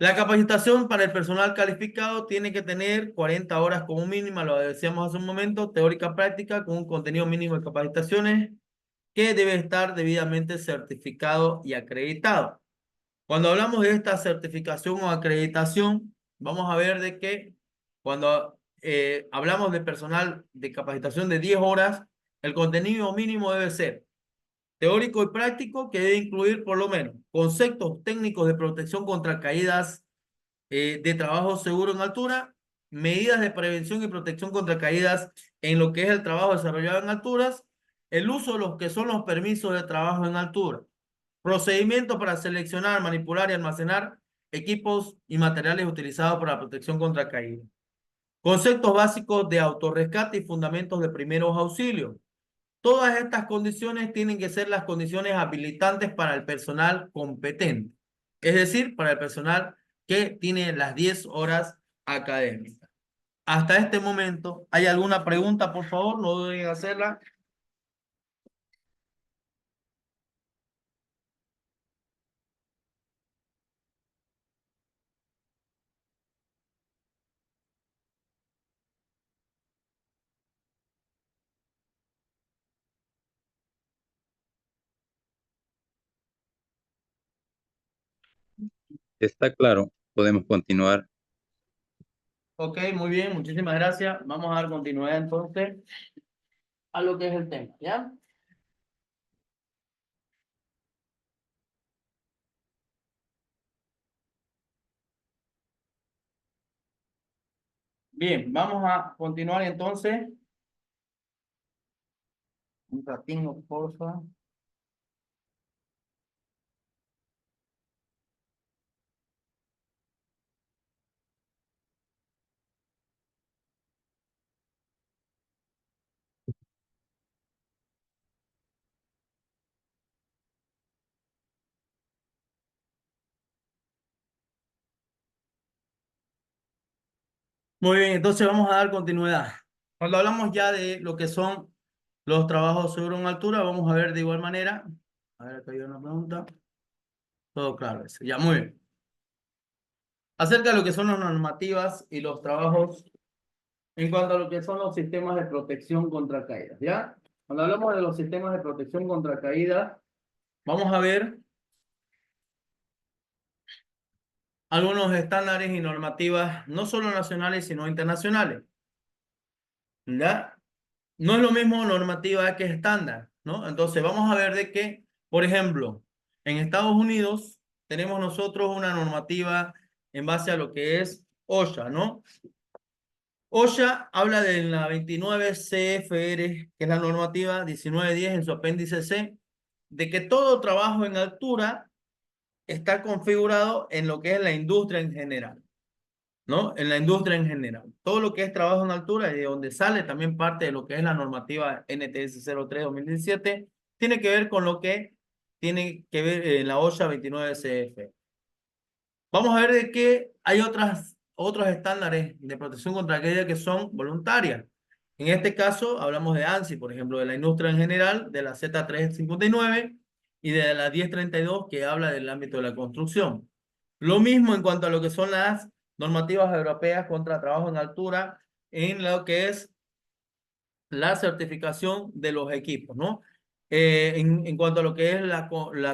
La capacitación para el personal calificado tiene que tener 40 horas como mínima, lo decíamos hace un momento, teórica práctica con un contenido mínimo de capacitaciones que debe estar debidamente certificado y acreditado. Cuando hablamos de esta certificación o acreditación, vamos a ver de que cuando hablamos de personal de capacitación de 10 horas, el contenido mínimo debe ser teórico y práctico, que debe incluir por lo menos conceptos técnicos de protección contra caídas de trabajo seguro en altura, medidas de prevención y protección contra caídas en lo que es el trabajo desarrollado en alturas, el uso de los que son los permisos de trabajo en altura, procedimientos para seleccionar, manipular y almacenar equipos y materiales utilizados para la protección contra caídas, conceptos básicos de autorrescate y fundamentos de primeros auxilios. Todas estas condiciones tienen que ser las condiciones habilitantes para el personal competente, es decir, para el personal que tiene las 10 horas académicas. Hasta este momento, ¿hay alguna pregunta, por favor? No duden en hacerla. Está claro, podemos continuar. Ok, muy bien, muchísimas gracias. Vamos a dar continuidad entonces a lo que es el tema, ¿ya? Bien, vamos a continuar entonces. Un ratito, por favor. Muy bien, entonces vamos a dar continuidad. Cuando hablamos ya de lo que son los trabajos sobre una altura, vamos a ver de igual manera. A ver, acá hay una pregunta. Todo claro, eso. Ya, muy bien. acerca de lo que son las normativas y los trabajos en cuanto a lo que son los sistemas de protección contra caídas, ¿ya? Cuando hablamos de los sistemas de protección contra caídas, vamos a ver algunos estándares y normativas, no solo nacionales, sino internacionales, ¿ya? No es lo mismo normativa que estándar, ¿no? Entonces, vamos a ver de que, por ejemplo, en Estados Unidos tenemos nosotros una normativa en base a lo que es OSHA, ¿no? OSHA habla de la 29 CFR, que es la normativa 1910 en su apéndice C, de que todo trabajo en altura está configurado en lo que es la industria en general, ¿no? En la industria en general. Todo lo que es trabajo en altura y de donde sale también parte de lo que es la normativa NTS 03-2017, tiene que ver con lo que tiene que ver en la OSHA 29 CF. Vamos a ver de que hay otros estándares de protección contra caída que son voluntarias. En este caso, hablamos de ANSI, por ejemplo, de la industria en general, de la Z359 y de la 1032, que habla del ámbito de la construcción. Lo mismo en cuanto a lo que son las normativas europeas contra trabajo en altura, en lo que es la certificación de los equipos, ¿no? En cuanto a lo que es la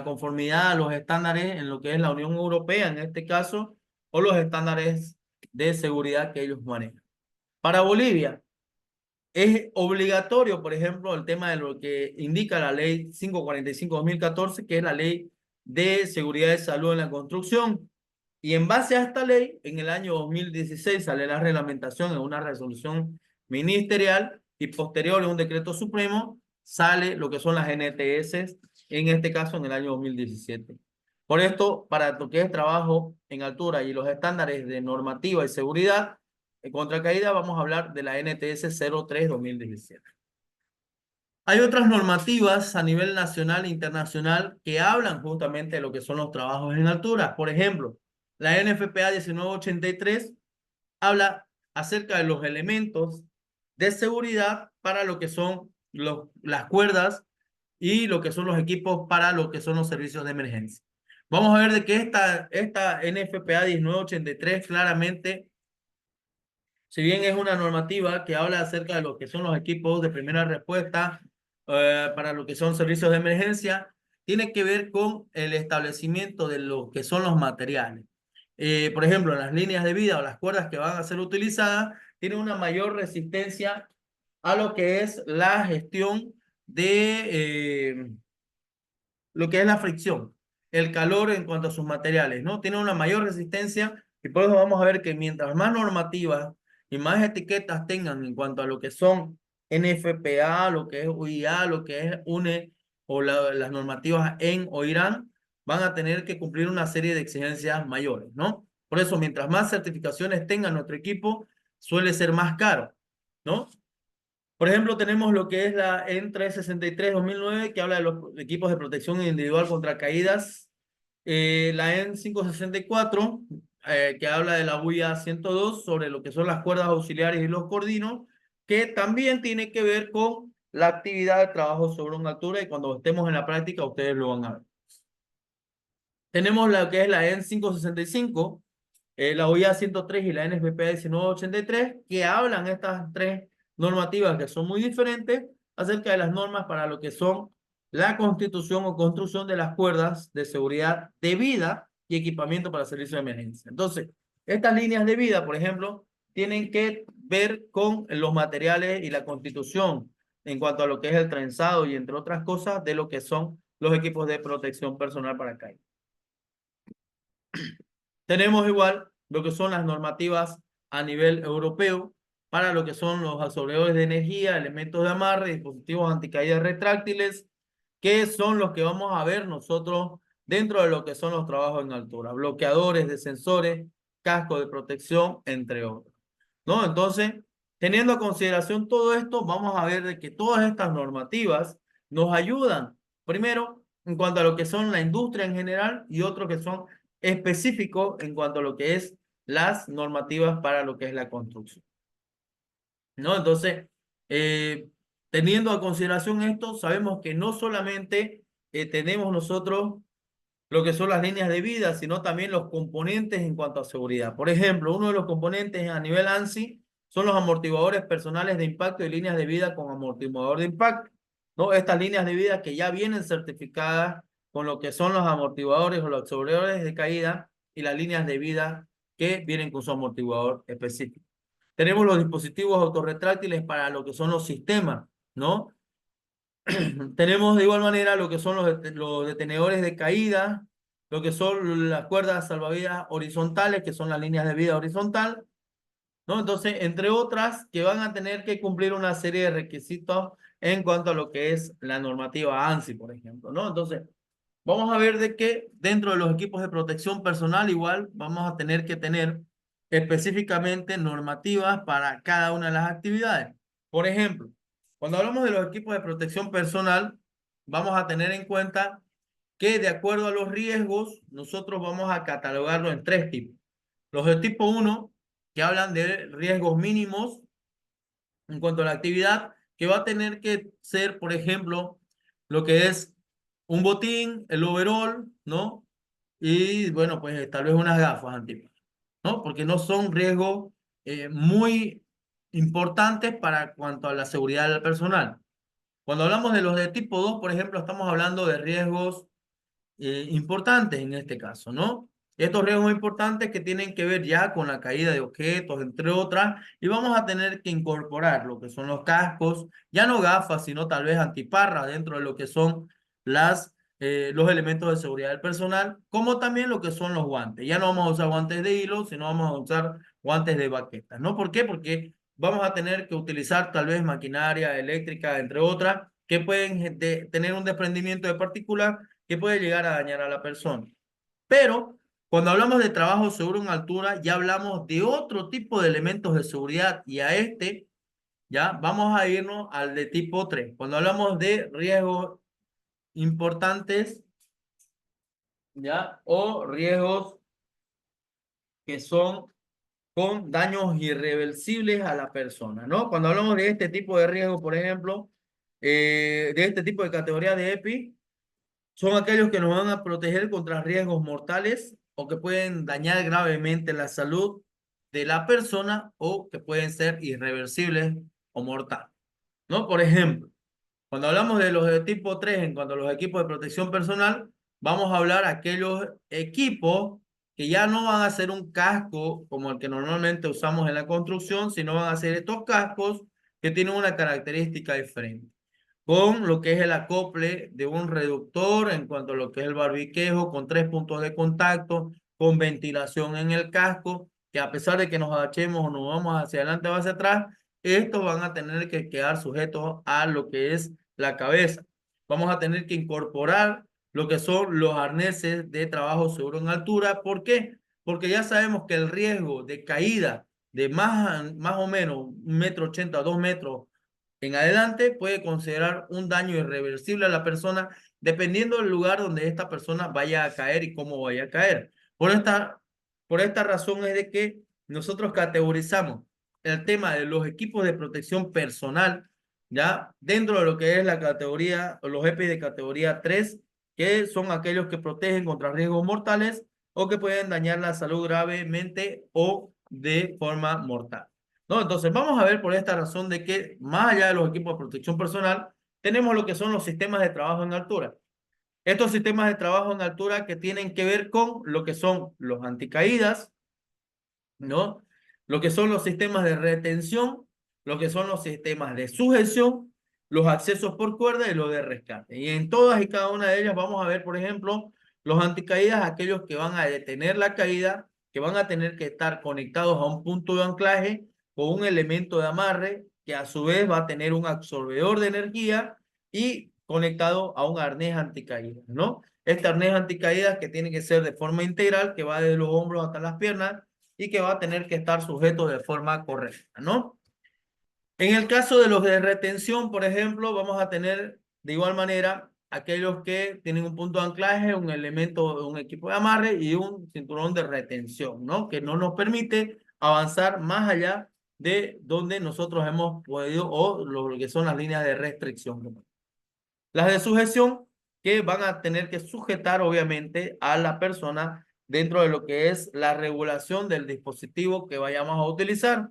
conformidad a los estándares en lo que es la Unión Europea, en este caso, o los estándares de seguridad que ellos manejan. Para Bolivia, es obligatorio, por ejemplo, el tema de lo que indica la ley 545-2014, que es la ley de seguridad de salud en la construcción. Y en base a esta ley, en el año 2016 sale la reglamentación en una resolución ministerial y posterior en un decreto supremo sale lo que son las NTS, en este caso en el año 2017. Por esto, para lo que es trabajo en altura y los estándares de normativa y seguridad contra caída, vamos a hablar de la NTS 03-2017. Hay otras normativas a nivel nacional e internacional que hablan justamente de lo que son los trabajos en altura. Por ejemplo, la NFPA 1983 habla acerca de los elementos de seguridad para lo que son las cuerdas y lo que son los equipos para lo que son los servicios de emergencia. Vamos a ver de que esta NFPA 1983 claramente, si bien es una normativa que habla acerca de lo que son los equipos de primera respuesta para lo que son servicios de emergencia, tiene que ver con el establecimiento de lo que son los materiales. Por ejemplo, las líneas de vida o las cuerdas que van a ser utilizadas tienen una mayor resistencia a lo que es la gestión de lo que es la fricción, el calor en cuanto a sus materiales, ¿no? Tiene una mayor resistencia y por eso vamos a ver que mientras más normativas y más etiquetas tengan en cuanto a lo que son NFPA, lo que es UIA, lo que es UNE o las normativas en o Irán, van a tener que cumplir una serie de exigencias mayores, ¿no? Por eso, mientras más certificaciones tenga nuestro equipo, suele ser más caro, ¿no? Por ejemplo, tenemos lo que es la EN 363-2009, que habla de los equipos de protección individual contra caídas. La EN 564, que habla de la UIA 102, sobre lo que son las cuerdas auxiliares y los cordinos, que también tiene que ver con la actividad de trabajo sobre una altura, y cuando estemos en la práctica ustedes lo van a ver. Tenemos lo que es la EN 565, la OIA 103 y la NFPA 1983, que hablan estas tres normativas que son muy diferentes acerca de las normas para lo que son la constitución o construcción de las cuerdas de seguridad de vida y equipamiento para servicio de emergencia. Entonces, estas líneas de vida, por ejemplo, tienen que ver con los materiales y la constitución en cuanto a lo que es el trenzado y entre otras cosas de lo que son los equipos de protección personal para caída. Tenemos igual lo que son las normativas a nivel europeo para lo que son los absorbedores de energía, elementos de amarre, dispositivos anticaídas retráctiles, que son los que vamos a ver nosotros dentro de lo que son los trabajos en altura, bloqueadores de sensores, casco de protección, entre otros, ¿no? Entonces, teniendo a consideración todo esto, vamos a ver de que todas estas normativas nos ayudan, primero, en cuanto a lo que son la industria en general y otros que son específicos en cuanto a lo que es las normativas para lo que es la construcción, ¿no? Entonces, teniendo a consideración esto, sabemos que no solamente tenemos nosotros lo que son las líneas de vida, sino también los componentes en cuanto a seguridad. Por ejemplo, uno de los componentes a nivel ANSI son los amortiguadores personales de impacto y líneas de vida con amortiguador de impacto, ¿no? Estas líneas de vida que ya vienen certificadas con lo que son los amortiguadores o los absorbedores de caída y las líneas de vida que vienen con su amortiguador específico. Tenemos los dispositivos autorretráctiles para lo que son los sistemas, ¿no? Tenemos de igual manera lo que son los detenedores de caída, lo que son las cuerdas salvavidas horizontales, que son las líneas de vida horizontal, ¿no? Entonces, entre otras, que van a tener que cumplir una serie de requisitos en cuanto a lo que es la normativa ANSI, por ejemplo, ¿no? Entonces, vamos a ver de que dentro de los equipos de protección personal igual vamos a tener que tener específicamente normativas para cada una de las actividades. Por ejemplo, cuando hablamos de los equipos de protección personal, vamos a tener en cuenta que de acuerdo a los riesgos, nosotros vamos a catalogarlo en 3 tipos. Los de tipo 1, que hablan de riesgos mínimos en cuanto a la actividad, que va a tener que ser, por ejemplo, lo que es un botín, el overall, ¿no? Y bueno, pues tal vez unas gafas antipánicas, ¿no? Porque no son riesgos muy importantes para cuanto a la seguridad del personal. Cuando hablamos de los de tipo 2, por ejemplo, estamos hablando de riesgos importantes en este caso, ¿no? Estos riesgos importantes que tienen que ver ya con la caída de objetos, entre otras, y vamos a tener que incorporar lo que son los cascos, ya no gafas, sino tal vez antiparras dentro de lo que son los elementos de seguridad del personal, como también lo que son los guantes. Ya no vamos a usar guantes de hilo, sino vamos a usar guantes de baquetas, ¿no? ¿Por qué? Porque vamos a tener que utilizar tal vez maquinaria eléctrica, entre otras, que pueden tener un desprendimiento de partículas que puede llegar a dañar a la persona. Pero cuando hablamos de trabajo seguro en altura, ya hablamos de otro tipo de elementos de seguridad y a este, ya vamos a irnos al de tipo 3. Cuando hablamos de riesgos importantes, ya, o riesgos que son con daños irreversibles a la persona, ¿no? Cuando hablamos de este tipo de riesgos, por ejemplo, de este tipo de categoría de EPI, son aquellos que nos van a proteger contra riesgos mortales o que pueden dañar gravemente la salud de la persona o que pueden ser irreversibles o mortales, ¿no? Por ejemplo, cuando hablamos de los de tipo 3 en cuanto a los equipos de protección personal, vamos a hablar aquellos equipos que ya no van a ser un casco como el que normalmente usamos en la construcción, sino van a ser estos cascos que tienen una característica diferente con lo que es el acople de un reductor en cuanto a lo que es el barbiquejo, con 3 puntos de contacto, con ventilación en el casco, que a pesar de que nos agachemos o nos vamos hacia adelante o hacia atrás, estos van a tener que quedar sujetos a lo que es la cabeza. Vamos a tener que incorporar lo que son los arneses de trabajo seguro en altura. ¿Por qué? Porque ya sabemos que el riesgo de caída de más o menos 1,80 m a 2 metros en adelante puede considerar un daño irreversible a la persona dependiendo del lugar donde esta persona vaya a caer y cómo vaya a caer. Por esta razón es de que nosotros categorizamos el tema de los equipos de protección personal, ya dentro de lo que es la categoría, o los EPI de categoría 3, que son aquellos que protegen contra riesgos mortales o que pueden dañar la salud gravemente o de forma mortal. ¿No? Entonces, vamos a ver por esta razón de que más allá de los equipos de protección personal, tenemos lo que son los sistemas de trabajo en altura. Estos sistemas de trabajo en altura que tienen que ver con lo que son los anticaídas, ¿no? Lo que son los sistemas de retención, lo que son los sistemas de sujeción, los accesos por cuerda y los de rescate. Y en todas y cada una de ellas vamos a ver, por ejemplo, los anticaídas, aquellos que van a detener la caída, que van a tener que estar conectados a un punto de anclaje con un elemento de amarre que a su vez va a tener un absorbedor de energía y conectado a un arnés anticaídas, ¿no? Este arnés anticaídas que tiene que ser de forma integral, que va desde los hombros hasta las piernas y que va a tener que estar sujeto de forma correcta, ¿no? En el caso de los de retención, por ejemplo, vamos a tener de igual manera aquellos que tienen un punto de anclaje, un elemento, un equipo de amarre y un cinturón de retención, ¿no? Que no nos permite avanzar más allá de donde nosotros hemos podido o lo que son las líneas de restricción. Las de sujeción, que van a tener que sujetar obviamente a la persona dentro de lo que es la regulación del dispositivo que vayamos a utilizar.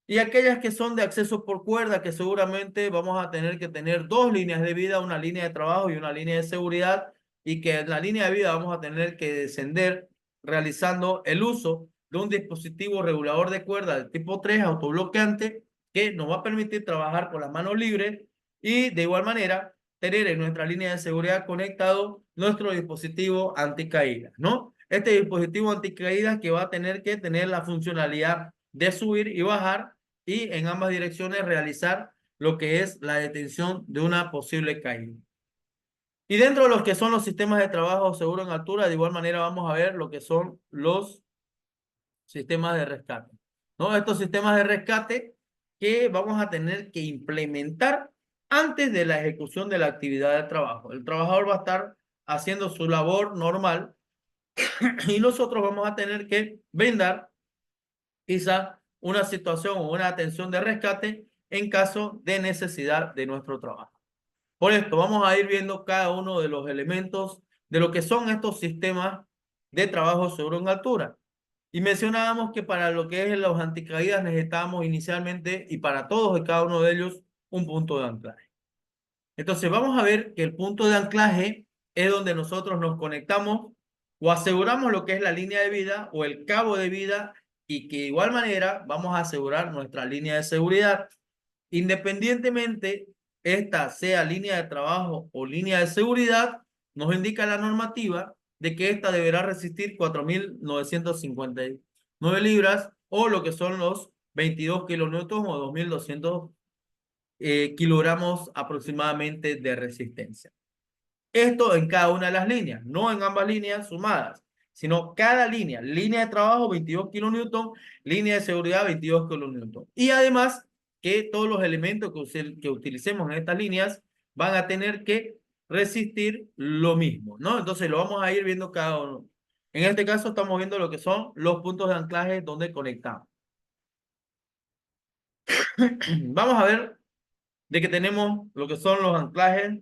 Y aquellas que son de acceso por cuerda, que seguramente vamos a tener que tener dos líneas de vida, una línea de trabajo y una línea de seguridad, y que en la línea de vida vamos a tener que descender realizando el uso de un dispositivo regulador de cuerda del tipo 3 autobloqueante que nos va a permitir trabajar con las manos libres y de igual manera tener en nuestra línea de seguridad conectado nuestro dispositivo anticaídas, ¿no? Este dispositivo anticaídas que va a tener que tener la funcionalidad de subir y bajar y en ambas direcciones realizar lo que es la detención de una posible caída. Y dentro de los que son los sistemas de trabajo seguro en altura, de igual manera vamos a ver lo que son los sistemas de rescate, ¿no? Estos sistemas de rescate que vamos a tener que implementar antes de la ejecución de la actividad de trabajo. El trabajador va a estar haciendo su labor normal y nosotros vamos a tener que brindar quizá una situación o una atención de rescate en caso de necesidad de nuestro trabajo. Por esto vamos a ir viendo cada uno de los elementos de lo que son estos sistemas de trabajo seguro en altura. Y mencionábamos que para lo que es los anticaídas necesitábamos inicialmente y para todos y cada uno de ellos un punto de anclaje. Entonces vamos a ver que el punto de anclaje es donde nosotros nos conectamos o aseguramos lo que es la línea de vida o el cabo de vida y que de igual manera vamos a asegurar nuestra línea de seguridad. Independientemente esta sea línea de trabajo o línea de seguridad, nos indica la normativa de que esta deberá resistir 4.959 libras o lo que son los 22 kilonewtons o 2.200 kilogramos aproximadamente de resistencia. Esto en cada una de las líneas, no en ambas líneas sumadas, sino cada línea. Línea de trabajo 22 kilonewtons, línea de seguridad 22 kilonewtons. Y además que todos los elementos que utilicemos en estas líneas van a tener que resistir lo mismo, ¿no? Entonces lo vamos a ir viendo cada uno. En este caso estamos viendo lo que son los puntos de anclaje donde conectamos. Vamos a ver de que tenemos lo que son los anclajes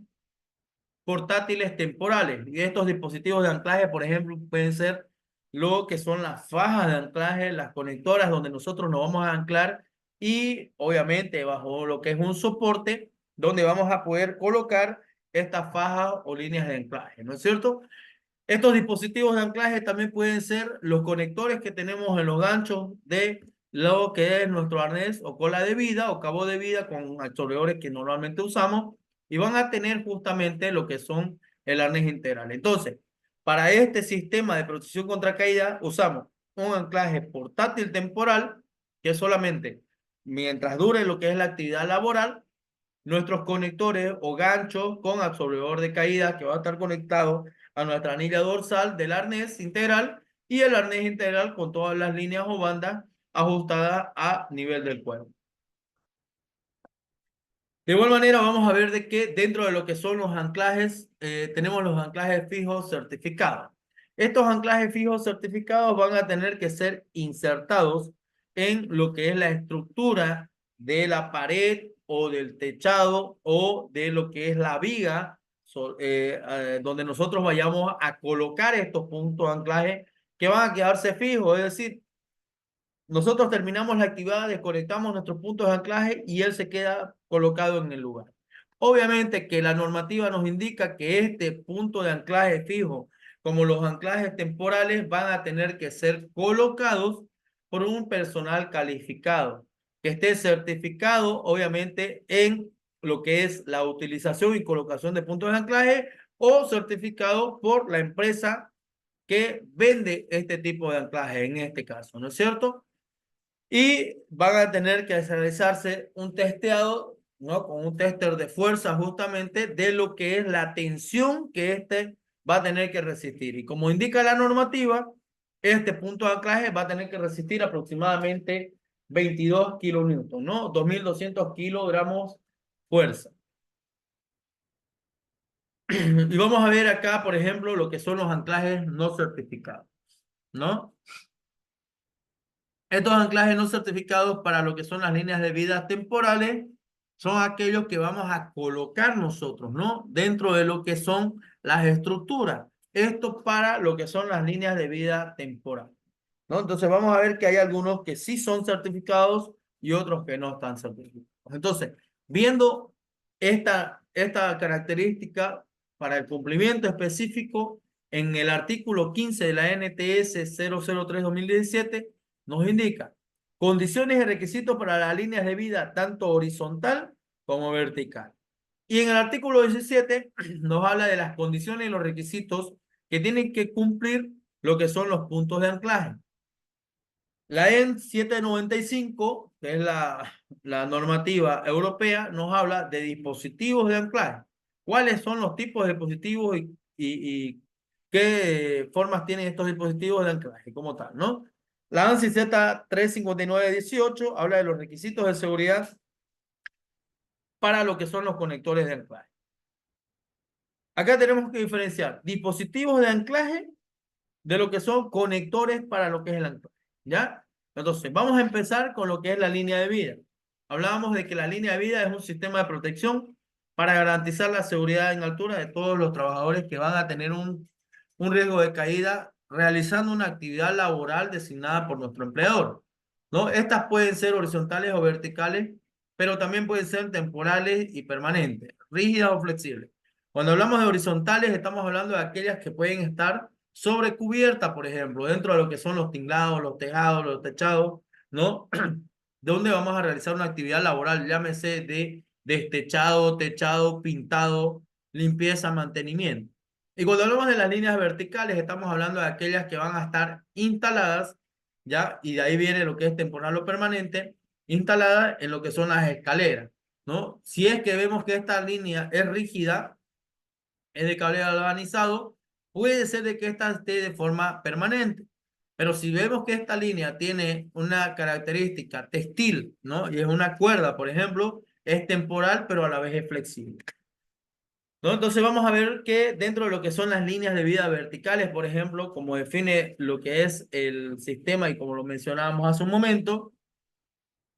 portátiles temporales. Y estos dispositivos de anclaje, por ejemplo, pueden ser lo que son las fajas de anclaje, las conectoras donde nosotros nos vamos a anclar y obviamente bajo lo que es un soporte donde vamos a poder colocar estas fajas o líneas de anclaje, ¿no es cierto? Estos dispositivos de anclaje también pueden ser los conectores que tenemos en los ganchos de lo que es nuestro arnés o cola de vida o cabo de vida con absorbedores que normalmente usamos y van a tener justamente lo que son el arnés integral. Entonces, para este sistema de protección contra caída usamos un anclaje portátil temporal que solamente mientras dure lo que es la actividad laboral, nuestros conectores o ganchos con absorbedor de caída que va a estar conectado a nuestra anilla dorsal del arnés integral y el arnés integral con todas las líneas o bandas ajustadas a nivel del cuerpo. De igual manera vamos a ver de que dentro de lo que son los anclajes, tenemos los anclajes fijos certificados. Estos anclajes fijos certificados van a tener que ser insertados en lo que es la estructura de la pared o del techado o de lo que es la viga donde nosotros vayamos a colocar estos puntos de anclaje que van a quedarse fijos, es decir, nosotros terminamos la actividad, desconectamos nuestros puntos de anclaje y él se queda colocado en el lugar. Obviamente que la normativa nos indica que este punto de anclaje fijo, como los anclajes temporales, van a tener que ser colocados por un personal calificado, que esté certificado, obviamente, en lo que es la utilización y colocación de puntos de anclaje o certificado por la empresa que vende este tipo de anclaje, en este caso, ¿no es cierto? Y van a tener que realizarse un testeado, ¿no? Con un tester de fuerza justamente de lo que es la tensión que este va a tener que resistir. Y como indica la normativa, este punto de anclaje va a tener que resistir aproximadamente 22 kilonewtons, ¿no? 2.200 kilogramos fuerza. Y vamos a ver acá, por ejemplo, lo que son los anclajes no certificados, ¿no? Estos anclajes no certificados para lo que son las líneas de vida temporales son aquellos que vamos a colocar nosotros, ¿no? Dentro de lo que son las estructuras. Esto para lo que son las líneas de vida temporal, ¿no? Entonces vamos a ver que hay algunos que sí son certificados y otros que no están certificados. Entonces, viendo esta característica para el cumplimiento específico, en el artículo 15 de la NTS 003/2017 nos indica condiciones y requisitos para las líneas de vida tanto horizontal como vertical. Y en el artículo 17 nos habla de las condiciones y los requisitos que tienen que cumplir lo que son los puntos de anclaje. La EN 795, que es la normativa europea, nos habla de dispositivos de anclaje. ¿Cuáles son los tipos de dispositivos y qué formas tienen estos dispositivos de anclaje como tal, ¿no? La ANSI Z35918 habla de los requisitos de seguridad para lo que son los conectores de anclaje. Acá tenemos que diferenciar dispositivos de anclaje de lo que son conectores para lo que es el anclaje, ¿ya? Entonces, vamos a empezar con lo que es la línea de vida. Hablábamos de que la línea de vida es un sistema de protección para garantizar la seguridad en altura de todos los trabajadores que van a tener un riesgo de caída realizando una actividad laboral designada por nuestro empleador, ¿no? Estas pueden ser horizontales o verticales, pero también pueden ser temporales y permanentes, rígidas o flexibles. Cuando hablamos de horizontales, estamos hablando de aquellas que pueden estar sobre cubierta, por ejemplo, dentro de lo que son los tinglados, los tejados, los techados, ¿no? Donde vamos a realizar una actividad laboral, llámese de destechado, techado, pintado, limpieza, mantenimiento. Y cuando hablamos de las líneas verticales, estamos hablando de aquellas que van a estar instaladas, ¿ya? Y de ahí viene lo que es temporal o permanente, instaladas en lo que son las escaleras, ¿no? Si es que vemos que esta línea es rígida, es de cable galvanizado, puede ser de que esta esté de forma permanente. Pero si vemos que esta línea tiene una característica textil, ¿no? Y es una cuerda, por ejemplo, es temporal, pero a la vez es flexible, ¿no? Entonces vamos a ver que dentro de lo que son las líneas de vida verticales, por ejemplo, como define lo que es el sistema y como lo mencionábamos hace un momento,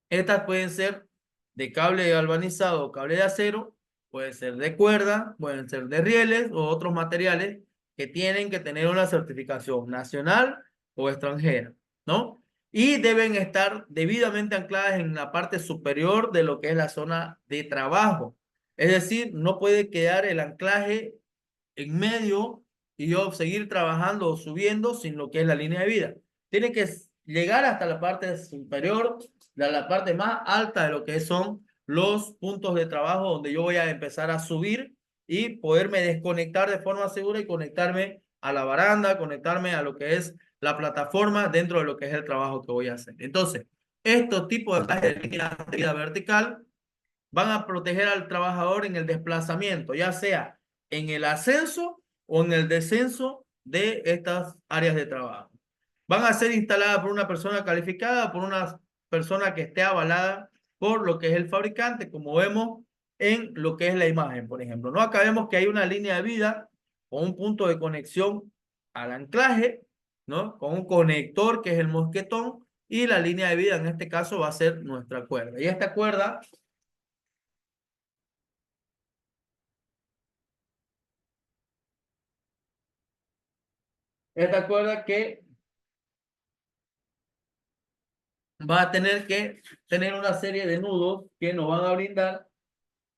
estas pueden ser de cable galvanizado o cable de acero, pueden ser de cuerda, pueden ser de rieles o otros materiales que tienen que tener una certificación nacional o extranjera, ¿no? Y deben estar debidamente ancladas en la parte superior de lo que es la zona de trabajo. Es decir, no puede quedar el anclaje en medio y yo seguir trabajando o subiendo sin lo que es la línea de vida. Tiene que llegar hasta la parte superior, de la parte más alta de lo que son los puntos de trabajo donde yo voy a empezar a subir y poderme desconectar de forma segura y conectarme a la baranda, conectarme a lo que es la plataforma dentro de lo que es el trabajo que voy a hacer. Entonces, estos tipos de línea de vida vertical van a proteger al trabajador en el desplazamiento, ya sea en el ascenso o en el descenso de estas áreas de trabajo. Van a ser instaladas por una persona calificada, por una persona que esté avalada por lo que es el fabricante, como vemos en lo que es la imagen, por ejemplo. No, acá vemos que hay una línea de vida con un punto de conexión al anclaje, ¿no? Con un conector que es el mosquetón y la línea de vida en este caso va a ser nuestra cuerda. Y esta cuerda que va a tener que tener una serie de nudos que nos van a brindar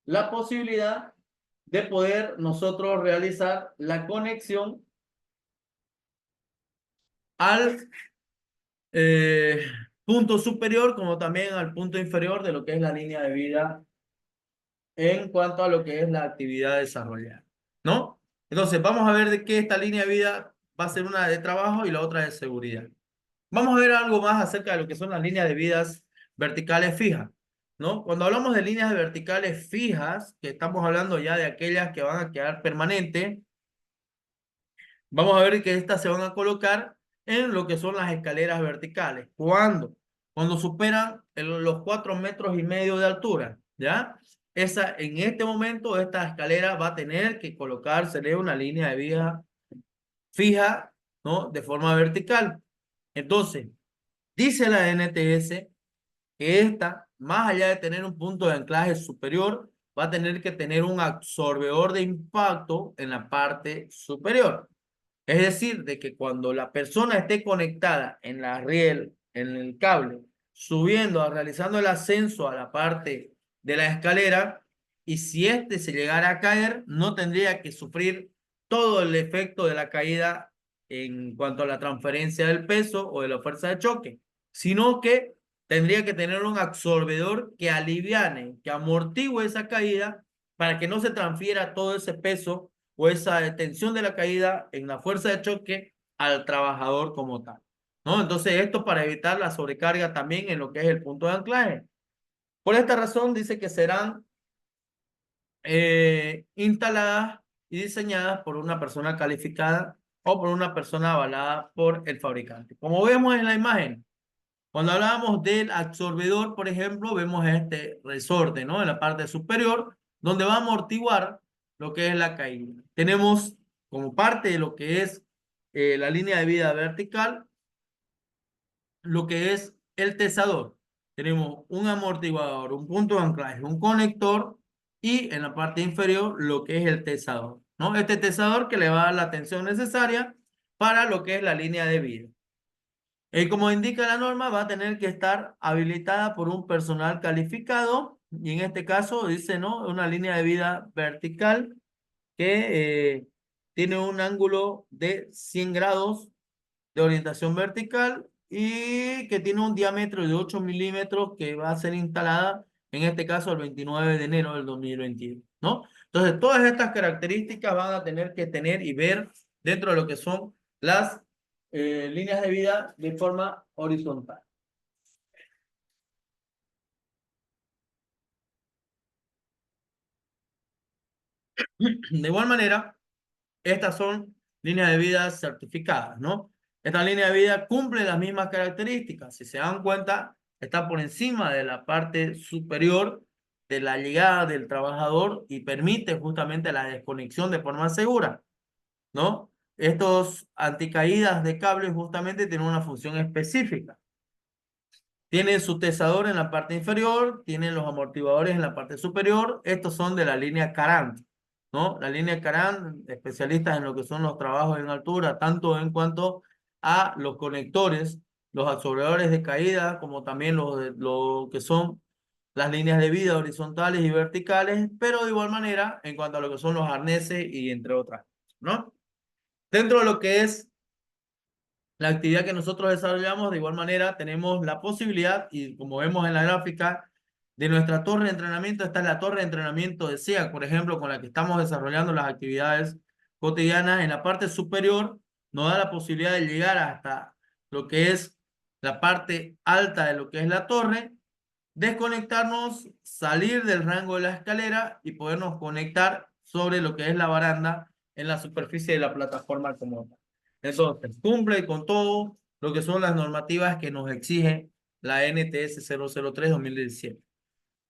la posibilidad de poder nosotros realizar la conexión al punto superior como también al punto inferior de lo que es la línea de vida en cuanto a lo que es la actividad desarrollada, ¿no? Entonces vamos a ver de qué esta línea de vida va a ser una de trabajo y la otra de seguridad. Vamos a ver algo más acerca de lo que son las líneas de vidas verticales fijas, ¿no? Cuando hablamos de líneas verticales fijas, que estamos hablando ya de aquellas que van a quedar permanentes, vamos a ver que estas se van a colocar en lo que son las escaleras verticales. ¿Cuándo? Cuando superan los 4,5 metros de altura, ¿ya? En este momento, esta escalera va a tener que colocársele una línea de vida fija, ¿no? De forma vertical. Entonces, dice la NTS que esta más allá de tener un punto de anclaje superior, va a tener que tener un absorbedor de impacto en la parte superior. Es decir, de que cuando la persona esté conectada en la riel, en el cable, subiendo, realizando el ascenso a la parte de la escalera, y si éste se llegara a caer, no tendría que sufrir todo el efecto de la caída en cuanto a la transferencia del peso o de la fuerza de choque, sino que tendría que tener un absorbedor que aliviane, que amortigue esa caída para que no se transfiera todo ese peso o esa tensión de la caída en la fuerza de choque al trabajador como tal, ¿no? Entonces, esto para evitar la sobrecarga también en lo que es el punto de anclaje. Por esta razón, dice que serán instaladas y diseñadas por una persona calificada o por una persona avalada por el fabricante. Como vemos en la imagen, cuando hablábamos del absorbedor, por ejemplo, vemos este resorte, ¿no? En la parte superior, donde va a amortiguar lo que es la caída. Tenemos como parte de lo que es la línea de vida vertical, lo que es el tesador. Tenemos un amortiguador, un punto de anclaje, un conector y en la parte inferior lo que es el tesador, ¿no? Este tesador que le va a dar la tensión necesaria para lo que es la línea de vida. Como indica la norma, va a tener que estar habilitada por un personal calificado y en este caso dice, ¿no? Una línea de vida vertical que tiene un ángulo de 100 grados de orientación vertical y que tiene un diámetro de 8 milímetros que va a ser instalada, en este caso, el 29 de enero del 2021, ¿no? Entonces, todas estas características van a tener que tener y ver dentro de lo que son las líneas de vida de forma horizontal. De igual manera, estas son líneas de vida certificadas, ¿no? Esta línea de vida cumple las mismas características. Si se dan cuenta, está por encima de la parte superior de la llegada del trabajador y permite justamente la desconexión de forma segura, ¿no? Estos anticaídas de cables justamente tienen una función específica. Tienen su tesador en la parte inferior, tienen los amortiguadores en la parte superior. Estos son de la línea Carant, ¿no? La línea Carant, especialistas en lo que son los trabajos en altura, tanto en cuanto a los conectores, los absorbedores de caída, como también lo que son las líneas de vida horizontales y verticales, pero de igual manera en cuanto a lo que son los arneses y entre otras, ¿no? Dentro de lo que es la actividad que nosotros desarrollamos, de igual manera, tenemos la posibilidad, y como vemos en la gráfica, de nuestra torre de entrenamiento, está la torre de entrenamiento de SEAC, por ejemplo, con la que estamos desarrollando las actividades cotidianas. En la parte superior nos da la posibilidad de llegar hasta lo que es la parte alta de lo que es la torre, desconectarnos, salir del rango de la escalera y podernos conectar sobre lo que es la baranda en la superficie de la plataforma como tal. Entonces, cumple con todo lo que son las normativas que nos exige la NTS 003-2017.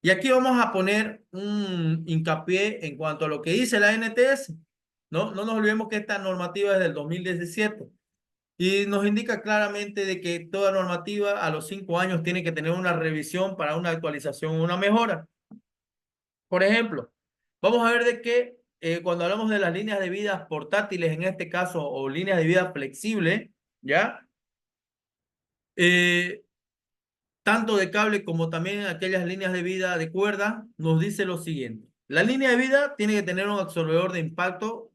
Y aquí vamos a poner un hincapié en cuanto a lo que dice la NTS. No nos olvidemos que esta normativa es del 2017 y nos indica claramente de que toda normativa a los 5 años tiene que tener una revisión para una actualización o una mejora. Por ejemplo, vamos a ver de que cuando hablamos de las líneas de vida portátiles, en este caso, o líneas de vida flexible, ¿ya? Eh, tanto de cable como también aquellas líneas de vida de cuerda, nos dice lo siguiente. La línea de vida tiene que tener un absorbedor de impacto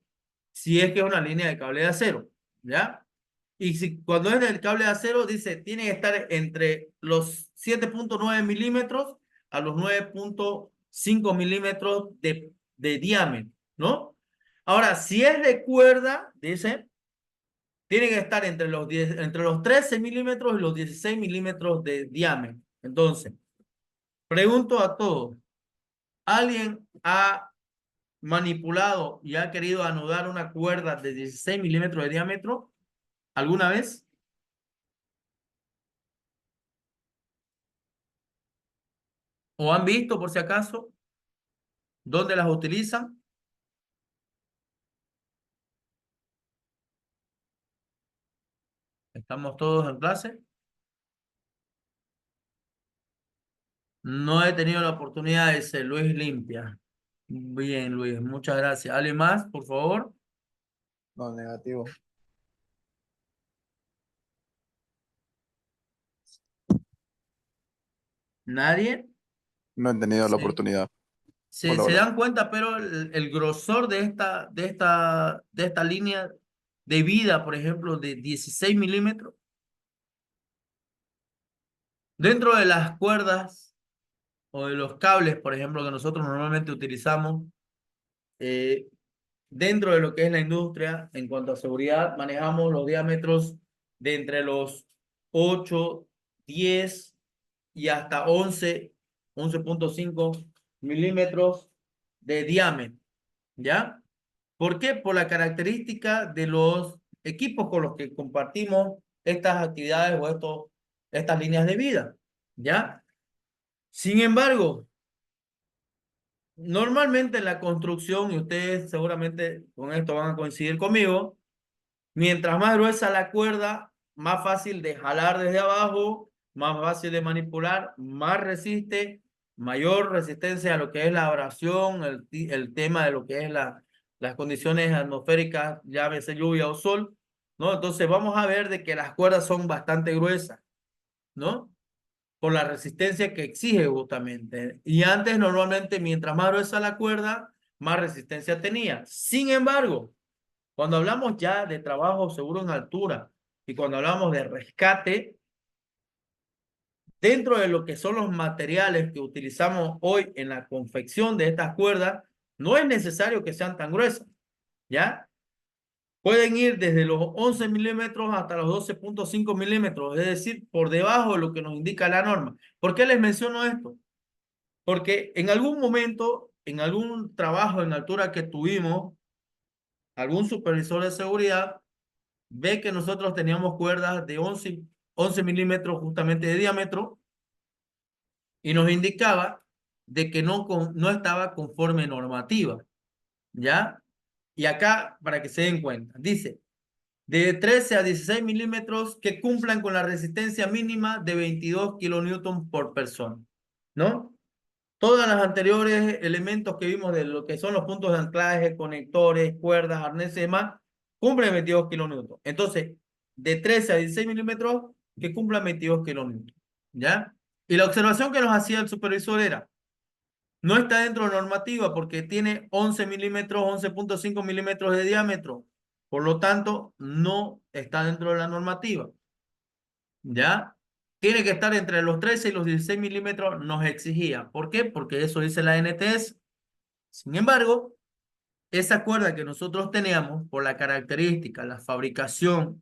si es que es una línea de cable de acero, ¿ya? Y si, cuando es del cable de acero, dice, tiene que estar entre los 7.9 milímetros a los 9.5 milímetros de diámetro, ¿no? Ahora, si es de cuerda, dice, tiene que estar entre los 13 milímetros y los 16 milímetros de diámetro. Entonces, pregunto a todos, ¿alguien ha manipulado y ha querido anudar una cuerda de 16 milímetros de diámetro alguna vez? ¿O han visto por si acaso dónde las utilizan? ¿Estamos todos en clase? No he tenido la oportunidad, dice Luis Limpia. Bien, Luis, muchas gracias. ¿Alguien más, por favor? No, negativo. ¿Nadie? No he tenido la Sí. oportunidad. Se, Hola, se hola. dan cuenta, pero el grosor de esta línea de vida, por ejemplo, de 16 milímetros, dentro de las cuerdas o de los cables, por ejemplo, que nosotros normalmente utilizamos, eh, dentro de lo que es la industria, en cuanto a seguridad, manejamos los diámetros de entre los 8, 10 y hasta 11.5 milímetros de diámetro, ¿ya? ¿Por qué? Por la característica de los equipos con los que compartimos estas actividades o estas líneas de vida, ¿ya? Sin embargo, normalmente en la construcción, y ustedes seguramente con esto van a coincidir conmigo, mientras más gruesa la cuerda, más fácil de jalar desde abajo, más fácil de manipular, más resiste, mayor resistencia a lo que es la abrasión, el tema de lo que es las condiciones atmosféricas, llámese lluvia o sol, ¿no? Entonces vamos a ver de que las cuerdas son bastante gruesas, ¿no? Por la resistencia que exige justamente. Y antes normalmente mientras más gruesa la cuerda, más resistencia tenía. Sin embargo, cuando hablamos ya de trabajo seguro en altura y cuando hablamos de rescate, dentro de lo que son los materiales que utilizamos hoy en la confección de estas cuerdas, no es necesario que sean tan gruesas, ¿ya? Pueden ir desde los 11 milímetros hasta los 12.5 milímetros, es decir, por debajo de lo que nos indica la norma. ¿Por qué les menciono esto? Porque en algún momento, en algún trabajo en altura que tuvimos, algún supervisor de seguridad ve que nosotros teníamos cuerdas de 11 milímetros justamente de diámetro y nos indicaba de que no estaba conforme normativa, ¿ya? Y acá, para que se den cuenta, dice, de 13 a 16 milímetros que cumplan con la resistencia mínima de 22 kilonewton por persona, ¿no? Todas las anteriores elementos que vimos de lo que son los puntos de anclaje, conectores, cuerdas, arneses y demás, cumplen 22 kilonewton. Entonces, de 13 a 16 milímetros, que cumplan 22 kilonewton. ¿Ya? Y la observación que nos hacía el supervisor era, no está dentro de normativa porque tiene 11 milímetros, 11.5 milímetros de diámetro. Por lo tanto, no está dentro de la normativa. ¿Ya? Tiene que estar entre los 13 y los 16 milímetros, nos exigía. ¿Por qué? Porque eso dice la NTS. Sin embargo, esa cuerda que nosotros teníamos, por la característica, la fabricación,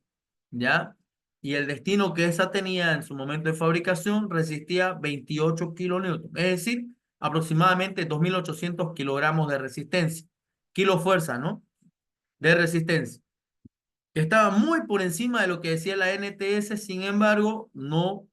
¿ya? Y el destino que esa tenía en su momento de fabricación, resistía 28 kilonewton, es decir, aproximadamente 2.800 kilogramos de resistencia. Kilo fuerza, ¿no? De resistencia. Estaba muy por encima de lo que decía la NTS, sin embargo, no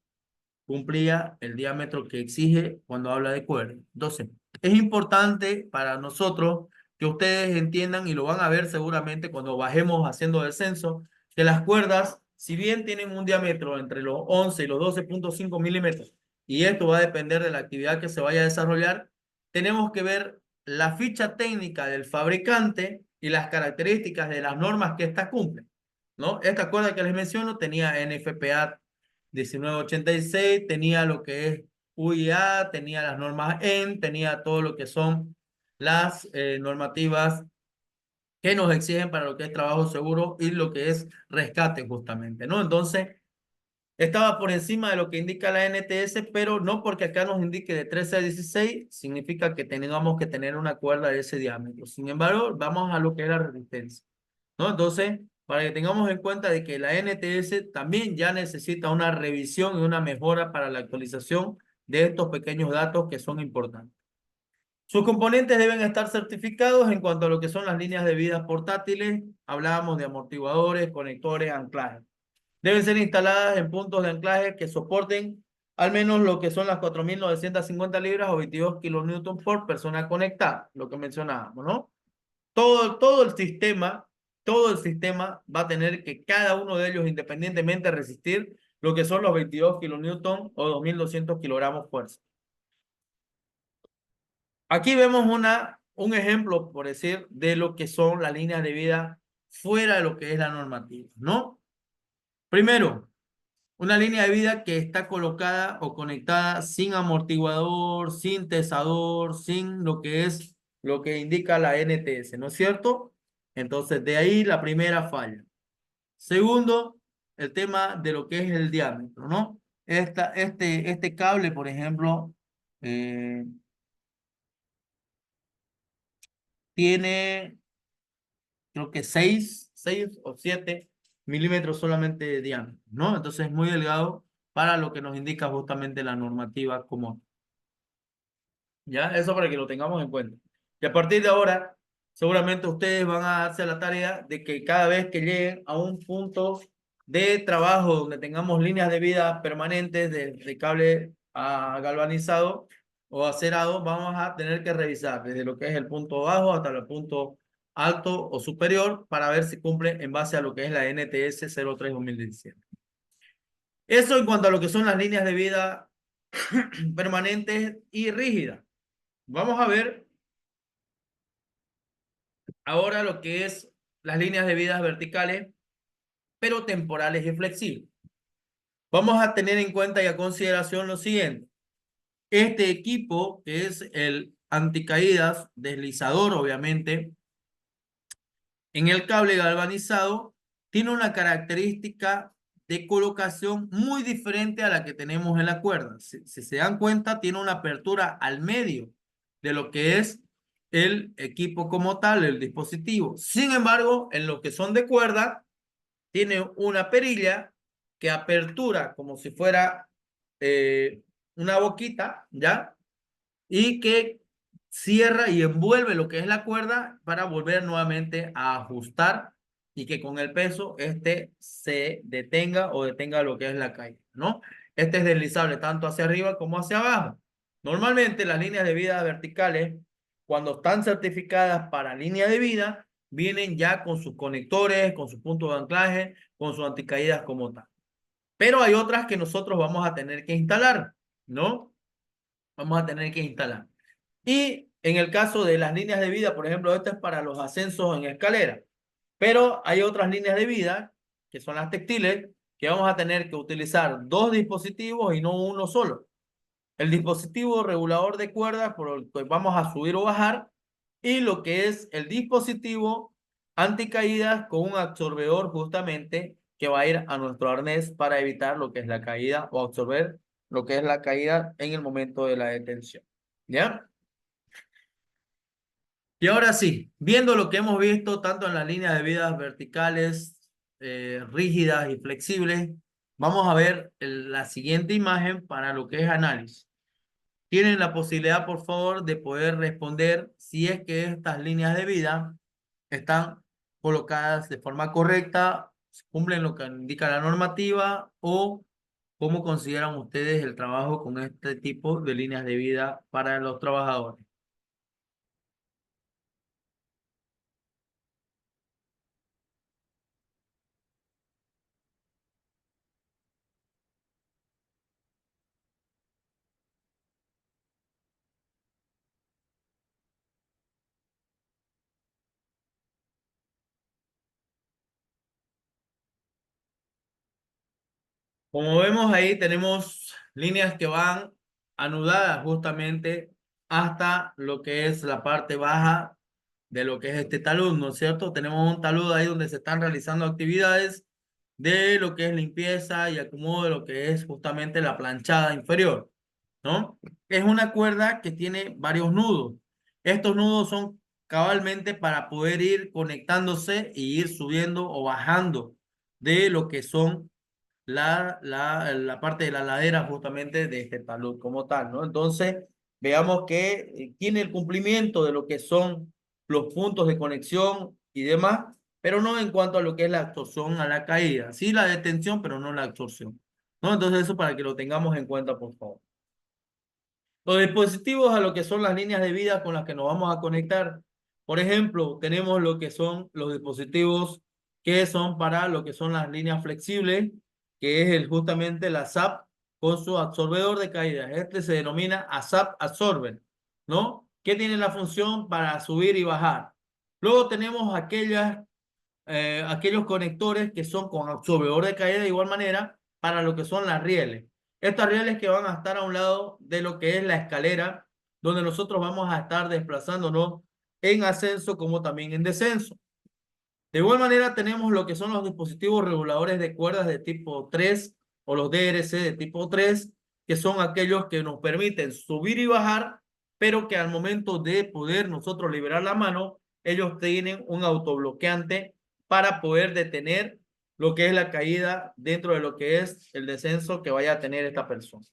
cumplía el diámetro que exige cuando habla de cuerda. Entonces, es importante para nosotros que ustedes entiendan, y lo van a ver seguramente cuando bajemos haciendo descenso, que las cuerdas, si bien tienen un diámetro entre los 11 y los 12.5 milímetros, y esto va a depender de la actividad que se vaya a desarrollar, tenemos que ver la ficha técnica del fabricante y las características de las normas que ésta cumple, ¿no? Esta cuerda que les menciono tenía NFPA 1986, tenía lo que es UIA, tenía las normas EN, tenía todo lo que son las normativas que nos exigen para lo que es trabajo seguro y lo que es rescate justamente, ¿no? Entonces, estaba por encima de lo que indica la NTS, pero no porque acá nos indique de 13 a 16, significa que tengamos que tener una cuerda de ese diámetro. Sin embargo, vamos a lo que es la resistencia, ¿no? Entonces, para que tengamos en cuenta de que la NTS también ya necesita una revisión y una mejora para la actualización de estos pequeños datos que son importantes. Sus componentes deben estar certificados en cuanto a lo que son las líneas de vida portátiles. Hablábamos de amortiguadores, conectores, anclajes. Deben ser instaladas en puntos de anclaje que soporten al menos lo que son las 4.950 libras o 22 kilonewton por persona conectada, lo que mencionábamos, ¿no? Todo el sistema va a tener que cada uno de ellos independientemente resistir lo que son los 22 kilonewton o 2.200 kilogramos fuerza. Aquí vemos un ejemplo, por decir, de lo que son las líneas de vida fuera de lo que es la normativa, ¿no? Primero, una línea de vida que está colocada o conectada sin amortiguador, sin tesador, sin lo que es lo que indica la NTS, ¿no es cierto? Entonces, de ahí la primera falla. Segundo, el tema de lo que es el diámetro, ¿no? Este cable, por ejemplo, tiene, creo que 6 o 7 milímetros solamente de diámetro, ¿no? Entonces es muy delgado para lo que nos indica justamente la normativa común. ¿Ya? Eso para que lo tengamos en cuenta. Y a partir de ahora, seguramente ustedes van a darse la tarea de que cada vez que lleguen a un punto de trabajo donde tengamos líneas de vida permanentes de cable galvanizado o acerado, vamos a tener que revisar desde lo que es el punto bajo hasta el punto alto o superior para ver si cumple en base a lo que es la NTS 03-2017. Eso en cuanto a lo que son las líneas de vida permanentes y rígidas. Vamos a ver ahora lo que es las líneas de vida verticales, pero temporales y flexibles. Vamos a tener en cuenta y a consideración lo siguiente. Este equipo, que es el anticaídas deslizador, obviamente, en el cable galvanizado, tiene una característica de colocación muy diferente a la que tenemos en la cuerda. Si se dan cuenta, tiene una apertura al medio de lo que es el equipo como tal, el dispositivo. Sin embargo, en lo que son de cuerda, tiene una perilla que apertura como si fuera una boquita, ¿ya? Y que cierra y envuelve lo que es la cuerda para volver nuevamente a ajustar y que con el peso se detenga o detenga lo que es la caída, ¿no? Este es deslizable tanto hacia arriba como hacia abajo. Normalmente las líneas de vida verticales, cuando están certificadas para línea de vida, vienen ya con sus conectores, con sus puntos de anclaje, con sus anticaídas como tal. Pero hay otras que nosotros vamos a tener que instalar, ¿no? Vamos a tener que instalar. Y en el caso de las líneas de vida, por ejemplo, esto es para los ascensos en escalera. Pero hay otras líneas de vida, que son las textiles, que vamos a tener que utilizar dos dispositivos y no uno solo. El dispositivo regulador de cuerdas por el que vamos a subir o bajar y lo que es el dispositivo anticaídas con un absorbedor justamente que va a ir a nuestro arnés para evitar lo que es la caída o absorber lo que es la caída en el momento de la detención. ¿Ya? Y ahora sí, viendo lo que hemos visto tanto en las líneas de vidas verticales, rígidas y flexibles, vamos a ver la siguiente imagen para lo que es análisis. Tienen la posibilidad, por favor, de poder responder si es que estas líneas de vida están colocadas de forma correcta, cumplen lo que indica la normativa o cómo consideran ustedes el trabajo con este tipo de líneas de vida para los trabajadores. Como vemos ahí tenemos líneas que van anudadas justamente hasta lo que es la parte baja de lo que es este talud, ¿no es cierto? Tenemos un talud ahí donde se están realizando actividades de lo que es limpieza y acomodo de lo que es justamente la planchada inferior, ¿no? Es una cuerda que tiene varios nudos. Estos nudos son cabalmente para poder ir conectándose y ir subiendo o bajando de lo que son la parte de la ladera justamente de este talud como tal, ¿no? Entonces, veamos que tiene el cumplimiento de lo que son los puntos de conexión y demás, pero no en cuanto a lo que es la absorción a la caída. Sí la detención, pero no la absorción, ¿no? Entonces, eso para que lo tengamos en cuenta, por favor. Los dispositivos a lo que son las líneas de vida con las que nos vamos a conectar. Por ejemplo, tenemos lo que son los dispositivos que son para lo que son las líneas flexibles, que es justamente la SAP con su absorbedor de caída. Este se denomina ASAP Absorber, ¿no? que tienen la función para subir y bajar. Luego tenemos aquellos conectores que son con absorbedor de caída de igual manera para lo que son las rieles. Estas rieles que van a estar a un lado de lo que es la escalera, donde nosotros vamos a estar desplazándonos en ascenso como también en descenso. De igual manera tenemos lo que son los dispositivos reguladores de cuerdas de tipo 3 o los DRC de tipo 3, que son aquellos que nos permiten subir y bajar, pero que al momento de poder nosotros liberar la mano, ellos tienen un autobloqueante para poder detener lo que es la caída dentro de lo que es el descenso que vaya a tener esta persona.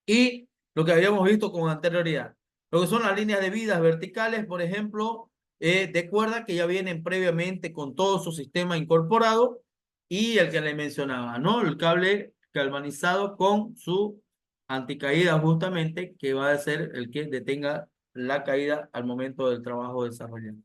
Y lo que habíamos visto con anterioridad, lo que son las líneas de vidas verticales, por ejemplo, de cuerda que ya vienen previamente con todo su sistema incorporado y el que le mencionaba, ¿no? El cable galvanizado con su anticaída justamente, que va a ser el que detenga la caída al momento del trabajo desarrollado.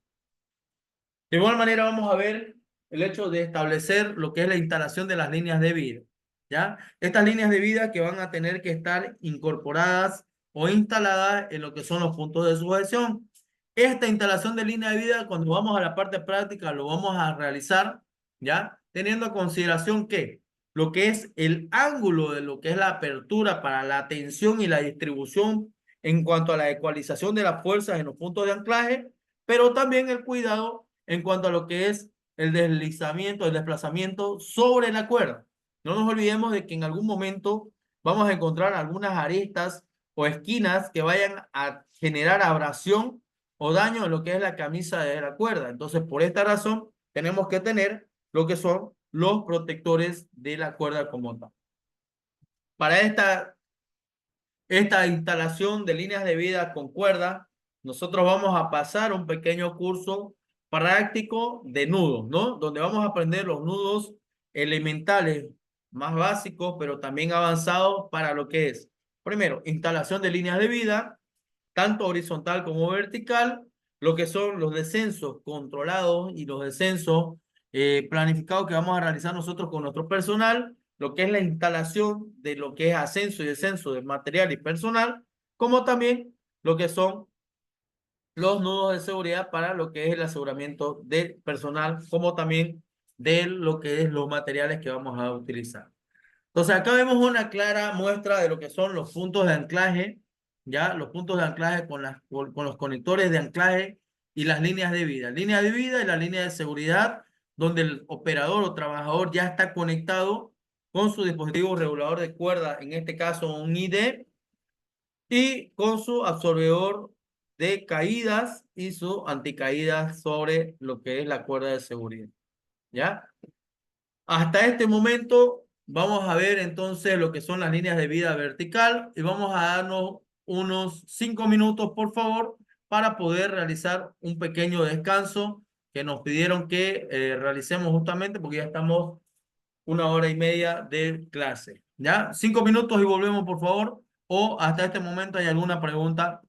De igual manera vamos a ver el hecho de establecer lo que es la instalación de las líneas de vida, ¿ya? Estas líneas de vida que van a tener que estar incorporadas o instaladas en lo que son los puntos de sujeción. Esta instalación de línea de vida, cuando vamos a la parte práctica, lo vamos a realizar, ¿ya? Teniendo en consideración que lo que es el ángulo de lo que es la apertura para la tensión y la distribución en cuanto a la ecualización de las fuerzas en los puntos de anclaje, pero también el cuidado en cuanto a lo que es el deslizamiento, el desplazamiento sobre la cuerda. No nos olvidemos de que en algún momento vamos a encontrar algunas aristas o esquinas que vayan a generar abrasión o daño en lo que es la camisa de la cuerda. Entonces, por esta razón, tenemos que tener lo que son los protectores de la cuerda como tal. Para esta instalación de líneas de vida con cuerda, nosotros vamos a pasar un pequeño curso práctico de nudos, ¿no? Donde vamos a aprender los nudos elementales más básicos, pero también avanzados para lo que es, primero, instalación de líneas de vida, tanto horizontal como vertical, lo que son los descensos controlados y los descensos planificados que vamos a realizar nosotros con nuestro personal, lo que es la instalación de lo que es ascenso y descenso de material y personal, como también lo que son los nudos de seguridad para lo que es el aseguramiento del personal, como también de lo que es los materiales que vamos a utilizar. Entonces acá vemos una clara muestra de lo que son los puntos de anclaje, ya los puntos de anclaje con los conectores de anclaje y las líneas de vida. Línea de vida y la línea de seguridad, donde el operador o trabajador ya está conectado con su dispositivo regulador de cuerda, en este caso un ID, y con su absorbedor de caídas y su anticaídas sobre lo que es la cuerda de seguridad. ¿Ya? Hasta este momento vamos a ver entonces lo que son las líneas de vida vertical y vamos a darnos unos 5 minutos, por favor, para poder realizar un pequeño descanso que nos pidieron que realicemos justamente porque ya estamos 1 hora y media de clase. ¿Ya? 5 minutos y volvemos, por favor. O hasta este momento hay alguna pregunta.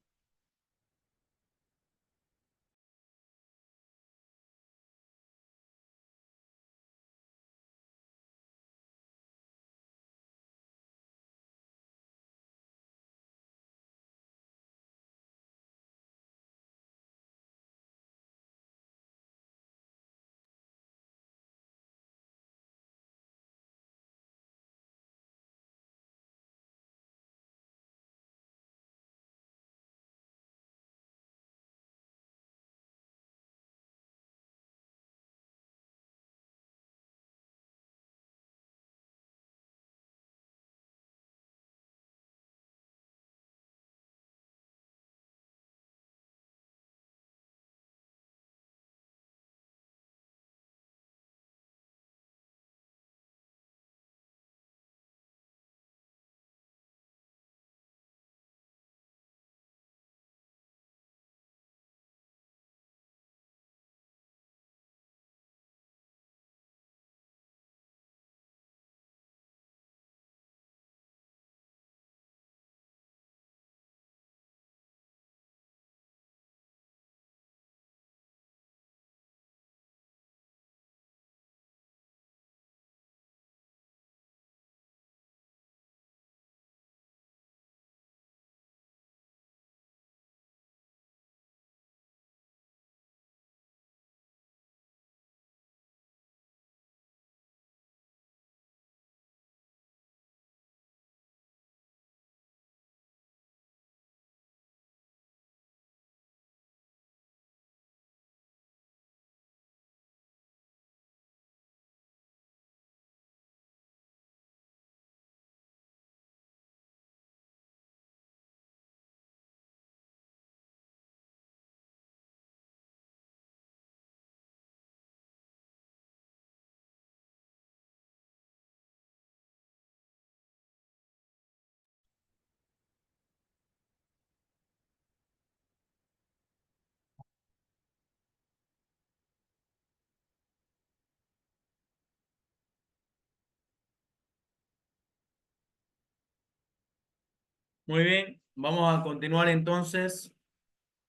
Muy bien, vamos a continuar entonces.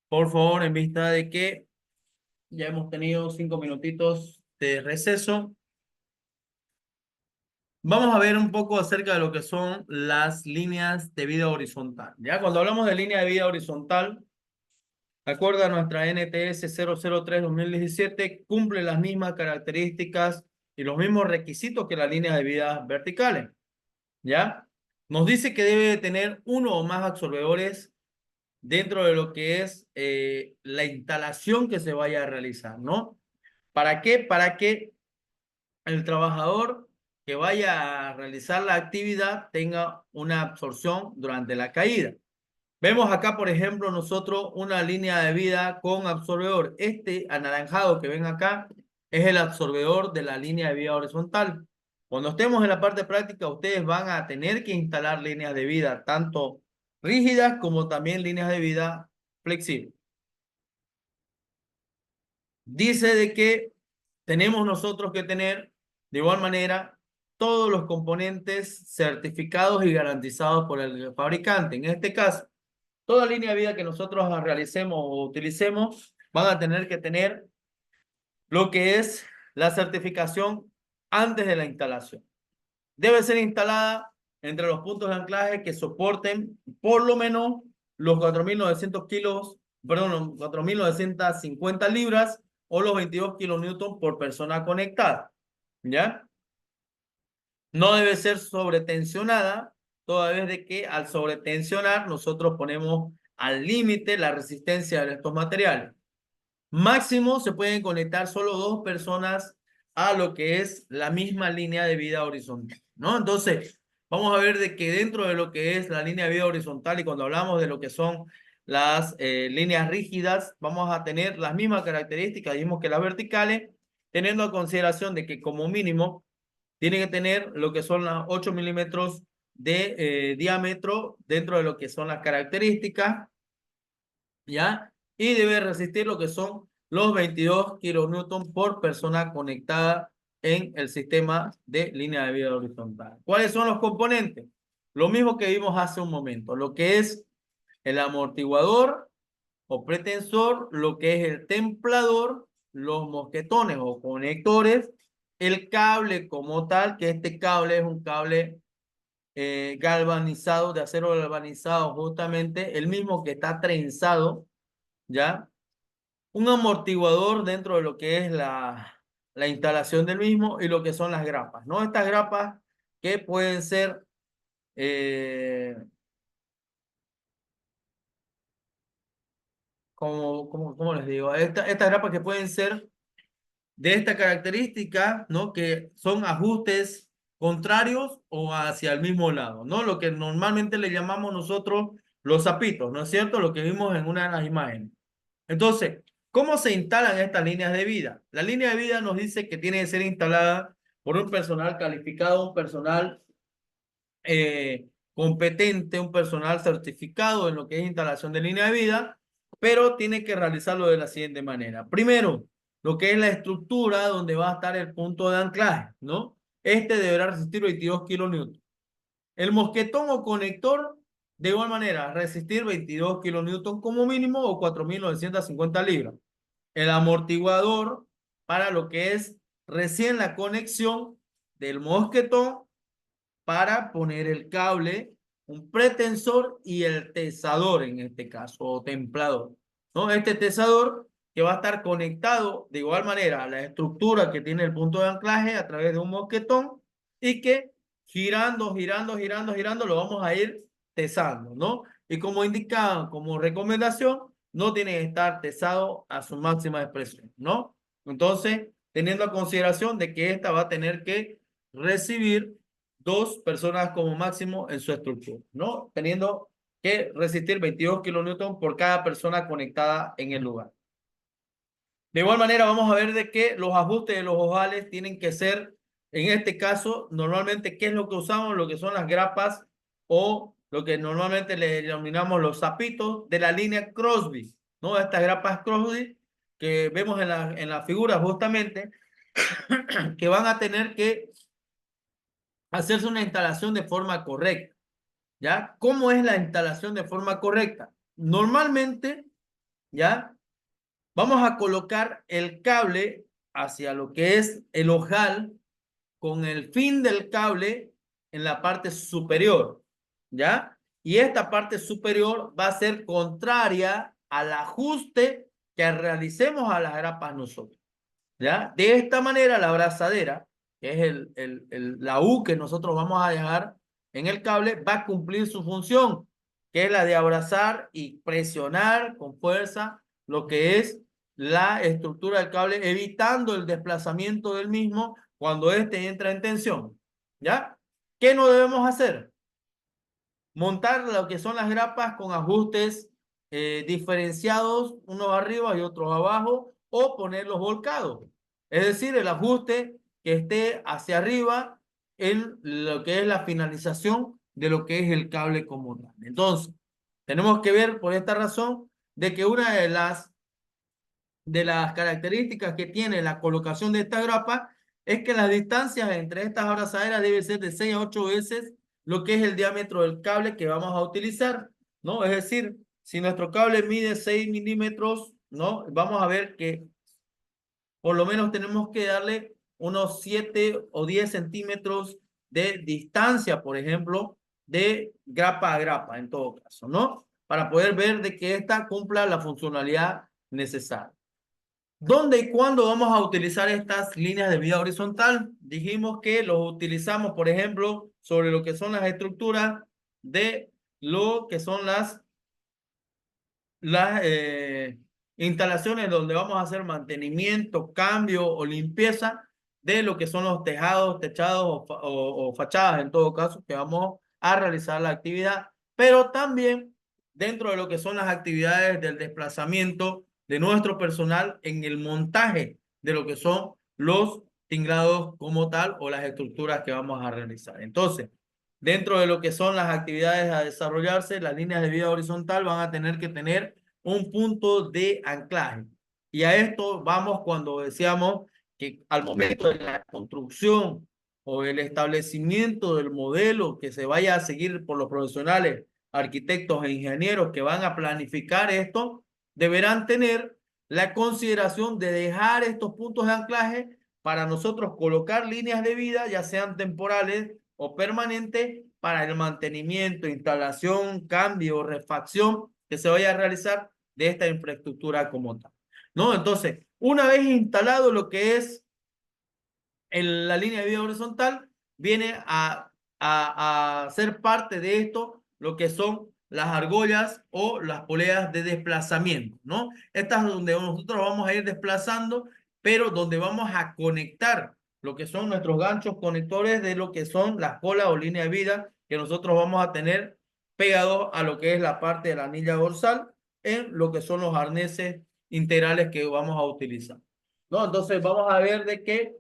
Por favor, en vista de que ya hemos tenido 5 minutitos de receso, vamos a ver un poco acerca de lo que son las líneas de vida horizontal. Ya cuando hablamos de línea de vida horizontal, de acuerdo a nuestra NTS 003-2017, cumple las mismas características y los mismos requisitos que las líneas de vida verticales. ¿Ya? Nos dice que debe tener uno o más absorbedores dentro de lo que es la instalación que se vaya a realizar, ¿no? ¿Para qué? Para que el trabajador que vaya a realizar la actividad tenga una absorción durante la caída. Vemos acá, por ejemplo, nosotros una línea de vida con absorbedor. Este anaranjado que ven acá es el absorbedor de la línea de vida horizontal. Cuando estemos en la parte práctica, ustedes van a tener que instalar líneas de vida, tanto rígidas como también líneas de vida flexibles. Dice de que tenemos nosotros que tener, de igual manera, todos los componentes certificados y garantizados por el fabricante. En este caso, toda línea de vida que nosotros realicemos o utilicemos van a tener que tener lo que es la certificación antes de la instalación. Debe ser instalada entre los puntos de anclaje que soporten por lo menos los 4.900 kilos, perdón, los 4.950 libras o los 22 kilonewton por persona conectada. ¿Ya? No debe ser sobretensionada, toda vez de que al sobretensionar nosotros ponemos al límite la resistencia de estos materiales. Máximo se pueden conectar solo 2 personas a lo que es la misma línea de vida horizontal, ¿no? Entonces, vamos a ver de que dentro de lo que es la línea de vida horizontal y cuando hablamos de lo que son las líneas rígidas, vamos a tener las mismas características, mismo que las verticales, teniendo en consideración de que como mínimo tiene que tener lo que son las 8 milímetros de diámetro dentro de lo que son las características, ¿ya? Y debe resistir lo que son los 22 kilonewton por persona conectada en el sistema de línea de vida horizontal. ¿Cuáles son los componentes? Lo mismo que vimos hace un momento, lo que es el amortiguador o pretensor, lo que es el templador, los mosquetones o conectores, el cable como tal, que este cable es un cable galvanizado, de acero galvanizado, justamente el mismo que está trenzado, ¿ya? Un amortiguador dentro de lo que es la instalación del mismo y lo que son las grapas, ¿no? Estas grapas que pueden ser ¿cómo les digo? Estas grapas que pueden ser de esta característica, ¿no? Que son ajustes contrarios o hacia el mismo lado, ¿no? Lo que normalmente le llamamos nosotros los zapitos, ¿no es cierto? Lo que vimos en una de las imágenes. Entonces, ¿cómo se instalan estas líneas de vida? La línea de vida nos dice que tiene que ser instalada por un personal calificado, un personal competente, un personal certificado en lo que es instalación de línea de vida, pero tiene que realizarlo de la siguiente manera. Primero, lo que es la estructura donde va a estar el punto de anclaje, ¿no? Este deberá resistir 22 kilonewton. El mosquetón o conector, de igual manera, resistir 22 kilonewton como mínimo o 4.950 libras. El amortiguador para lo que es recién la conexión del mosquetón para poner el cable, un pretensor y el tesador en este caso, o templador, ¿no? Este tesador que va a estar conectado de igual manera a la estructura que tiene el punto de anclaje a través de un mosquetón y que girando lo vamos a ir tesando, ¿no? Y como indicaba, como recomendación, no tiene que estar tesado a su máxima expresión, ¿no? Entonces, teniendo a consideración de que esta va a tener que recibir 2 personas como máximo en su estructura, ¿no? Teniendo que resistir 22 kilonewton por cada persona conectada en el lugar. De igual manera, vamos a ver de que los ajustes de los ojales tienen que ser, en este caso, normalmente, ¿qué es lo que usamos? Lo que son las grapas o lo que normalmente le denominamos los zapitos de la línea Crosby, ¿no? Estas grapas Crosby que vemos en la figura justamente, que van a tener que hacerse una instalación de forma correcta. ¿ya? ¿Cómo es la instalación de forma correcta? Normalmente, ¿ya? Vamos a colocar el cable hacia lo que es el ojal con el fin del cable en la parte superior, ¿ya? Y esta parte superior va a ser contraria al ajuste que realicemos a las grapas nosotros, ¿ya? De esta manera la abrazadera, que es la U que nosotros vamos a dejar en el cable, va a cumplir su función, que es la de abrazar y presionar con fuerza lo que es la estructura del cable, evitando el desplazamiento del mismo cuando éste entra en tensión, ¿ya? ¿Qué no debemos hacer? Montar lo que son las grapas con ajustes diferenciados, unos arriba y otros abajo, o ponerlos volcados. Es decir, el ajuste que esté hacia arriba en lo que es la finalización de lo que es el cable como tal. Entonces, tenemos que ver por esta razón de que una de las características que tiene la colocación de esta grapa es que las distancias entre estas abrazaderas deben ser de 6 a 8 veces lo que es el diámetro del cable que vamos a utilizar, ¿no? Es decir, si nuestro cable mide 6 milímetros, ¿no? Vamos a ver que por lo menos tenemos que darle unos 7 o 10 centímetros de distancia, por ejemplo, de grapa a grapa, en todo caso, ¿no? Para poder ver de que ésta cumpla la funcionalidad necesaria. ¿Dónde y cuándo vamos a utilizar estas líneas de vida horizontal? Dijimos que los utilizamos, por ejemplo, sobre lo que son las estructuras de lo que son las instalaciones donde vamos a hacer mantenimiento, cambio o limpieza de lo que son los tejados, techados o fachadas, en todo caso, que vamos a realizar la actividad, pero también dentro de lo que son las actividades del desplazamiento de nuestro personal en el montaje de lo que son los tingrados como tal o las estructuras que vamos a realizar. Entonces, dentro de lo que son las actividades a desarrollarse, las líneas de vida horizontal van a tener que tener un punto de anclaje. Y a esto vamos cuando decíamos que al momento de la construcción o el establecimiento del modelo que se vaya a seguir por los profesionales, arquitectos e ingenieros que van a planificar esto, deberán tener la consideración de dejar estos puntos de anclaje para nosotros colocar líneas de vida, ya sean temporales o permanentes, para el mantenimiento, instalación, cambio, refacción que se vaya a realizar de esta infraestructura como tal, ¿no? Entonces, una vez instalado lo que es la línea de vida horizontal, viene a ser parte de esto lo que son las argollas o las poleas de desplazamiento, ¿no? Estas es donde nosotros vamos a ir desplazando, pero donde vamos a conectar lo que son nuestros ganchos conectores de lo que son las colas o línea de vida que nosotros vamos a tener pegados a lo que es la parte de la anilla dorsal en lo que son los arneses integrales que vamos a utilizar, ¿no? Entonces vamos a ver de qué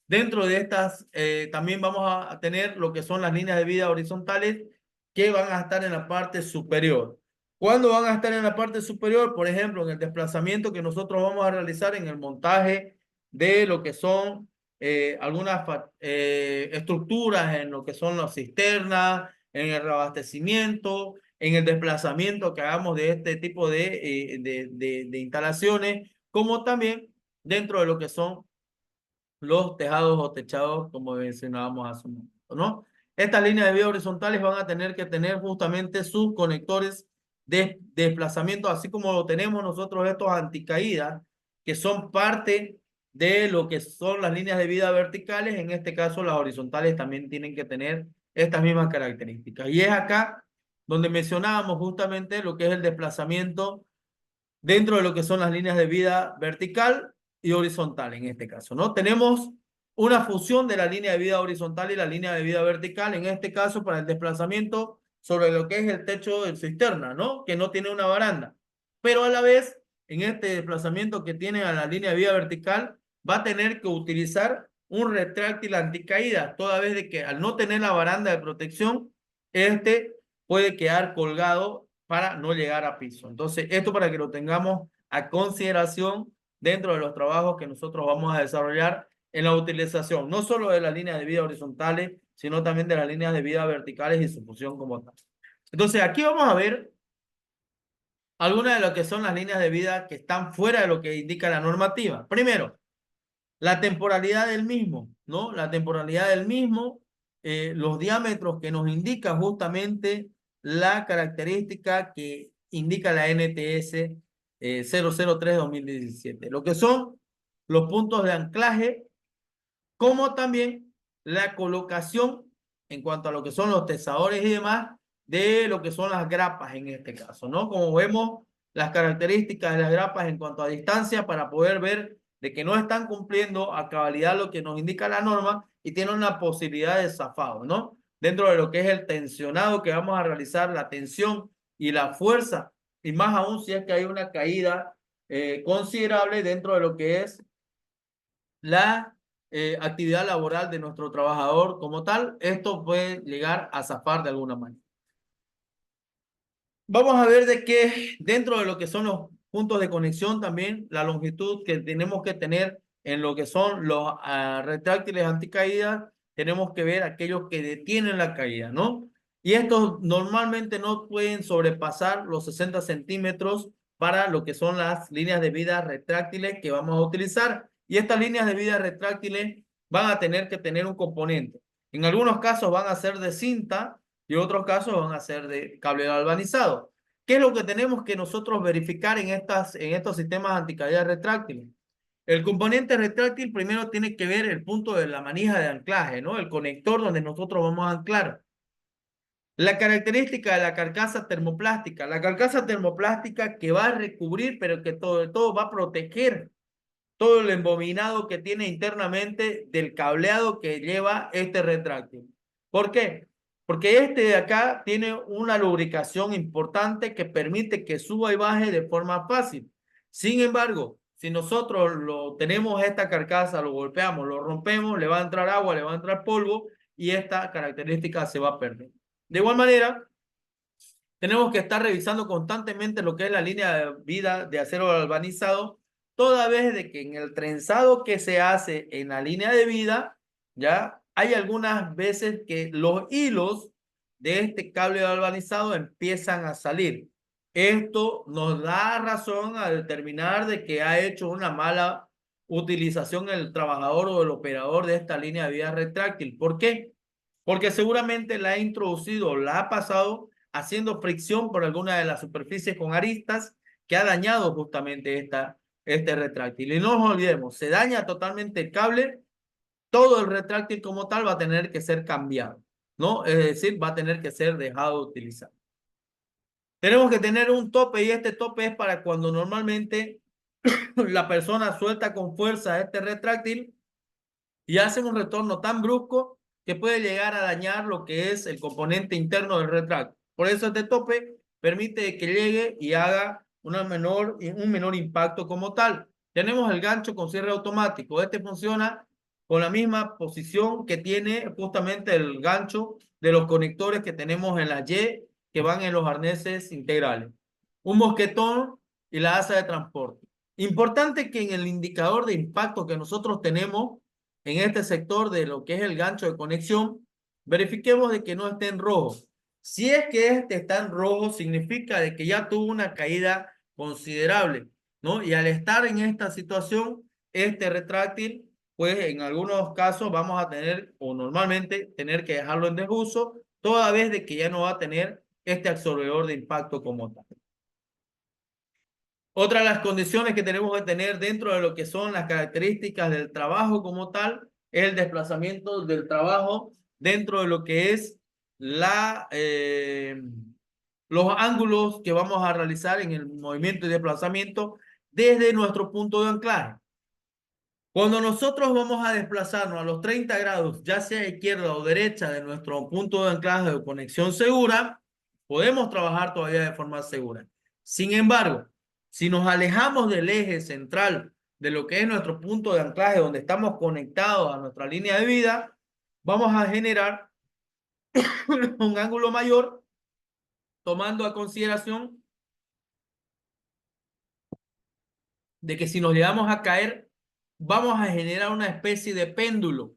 dentro de estas también vamos a tener lo que son las líneas de vida horizontales que van a estar en la parte superior. ¿Cuándo van a estar en la parte superior? Por ejemplo, en el desplazamiento que nosotros vamos a realizar en el montaje de lo que son algunas estructuras, en lo que son las cisternas, en el reabastecimiento, en el desplazamiento que hagamos de este tipo de instalaciones, como también dentro de lo que son los tejados o techados, como mencionábamos hace un momento, ¿no? Estas líneas de vida horizontales van a tener que tener justamente sus conectores de desplazamiento, así como lo tenemos nosotros estos anticaídas, que son parte de lo que son las líneas de vida verticales. En este caso, las horizontales también tienen que tener estas mismas características. Y es acá donde mencionábamos justamente lo que es el desplazamiento dentro de lo que son las líneas de vida vertical y horizontal en este caso, ¿no? Tenemos una fusión de la línea de vida horizontal y la línea de vida vertical, en este caso para el desplazamiento sobre lo que es el techo de cisterna, ¿no? Que no tiene una baranda. Pero a la vez, en este desplazamiento que tiene a la línea de vida vertical, va a tener que utilizar un retráctil anticaída, toda vez de que al no tener la baranda de protección, este puede quedar colgado para no llegar a piso. Entonces, esto para que lo tengamos a consideración dentro de los trabajos que nosotros vamos a desarrollar en la utilización, no solo de las líneas de vida horizontales, sino también de las líneas de vida verticales y su función como tal. Entonces, aquí vamos a ver algunas de lo que son las líneas de vida que están fuera de lo que indica la normativa. Primero, la temporalidad del mismo, ¿no? La temporalidad del mismo, los diámetros que nos indica justamente la característica que indica la NTS 003-2017. Lo que son los puntos de anclaje, como también la colocación en cuanto a lo que son los tesadores y demás, de lo que son las grapas en este caso, ¿no? Como vemos, las características de las grapas en cuanto a distancia para poder ver de que no están cumpliendo a cabalidad lo que nos indica la norma y tienen una posibilidad de zafado, ¿no? Dentro de lo que es el tensionado que vamos a realizar, la tensión y la fuerza, y más aún si es que hay una caída considerable dentro de lo que es la actividad laboral de nuestro trabajador como tal, esto puede llegar a zafar de alguna manera. Vamos a ver de que dentro de lo que son los puntos de conexión también, la longitud que tenemos que tener en lo que son los retráctiles anticaídas, tenemos que ver aquellos que detienen la caída, ¿no? Y estos normalmente no pueden sobrepasar los 60 centímetros para lo que son las líneas de vida retráctiles que vamos a utilizar. Y estas líneas de vida retráctiles van a tener que tener un componente. En algunos casos van a ser de cinta, y otros casos van a ser de cable galvanizado. ¿Qué es lo que tenemos que nosotros verificar en estos sistemas anticaídas retráctiles? El componente retráctil primero tiene que ver el punto de la manija de anclaje, ¿no? El conector donde nosotros vamos a anclar. La característica de la carcasa termoplástica. La carcasa termoplástica que va a recubrir, pero que todo va a proteger todo el embobinado que tiene internamente del cableado que lleva este retráctil. ¿Por qué? Porque este de acá tiene una lubricación importante que permite que suba y baje de forma fácil. Sin embargo, si nosotros tenemos esta carcasa, lo golpeamos, lo rompemos, le va a entrar agua, le va a entrar polvo y esta característica se va a perder. De igual manera, tenemos que estar revisando constantemente lo que es la línea de vida de acero galvanizado, toda vez de que en el trenzado que se hace en la línea de vida, ya hay algunas veces que los hilos de este cable galvanizado empiezan a salir. Esto nos da razón a determinar de que ha hecho una mala utilización el trabajador o el operador de esta línea de vida retráctil. ¿Por qué? Porque seguramente la ha introducido, la ha pasado haciendo fricción por alguna de las superficies con aristas que ha dañado justamente este retráctil. Y no nos olvidemos, se daña totalmente el cable, todo el retráctil como tal va a tener que ser cambiado, ¿no? Es decir, va a tener que ser dejado de utilizar. Tenemos que tener un tope y este tope es para cuando normalmente la persona suelta con fuerza este retráctil y hace un retorno tan brusco que puede llegar a dañar lo que es el componente interno del retráctil. Por eso este tope permite que llegue y haga un menor impacto como tal. Tenemos el gancho con cierre automático. Este funciona con la misma posición que tiene justamente el gancho de los conectores que tenemos en la Y que van en los arneses integrales. Un mosquetón y la asa de transporte. Importante que en el indicador de impacto que nosotros tenemos en este sector de lo que es el gancho de conexión, verifiquemos de que no esté en rojo. Si es que este está en rojo, significa de que ya tuvo una caída considerable, ¿no? Y al estar en esta situación, este retráctil, pues en algunos casos vamos a tener, o normalmente, tener que dejarlo en desuso, toda vez de que ya no va a tener este absorbedor de impacto como tal. Otra de las condiciones que tenemos que tener dentro de lo que son las características del trabajo como tal es el desplazamiento del trabajo dentro de lo que es los ángulos que vamos a realizar en el movimiento y desplazamiento desde nuestro punto de anclaje. Cuando nosotros vamos a desplazarnos a los 30 grados, ya sea izquierda o derecha de nuestro punto de anclaje de conexión segura, podemos trabajar todavía de forma segura. Sin embargo, si nos alejamos del eje central de lo que es nuestro punto de anclaje, donde estamos conectados a nuestra línea de vida, vamos a generar un ángulo mayor, tomando a consideración de que si nos llegamos a caer, vamos a generar una especie de péndulo,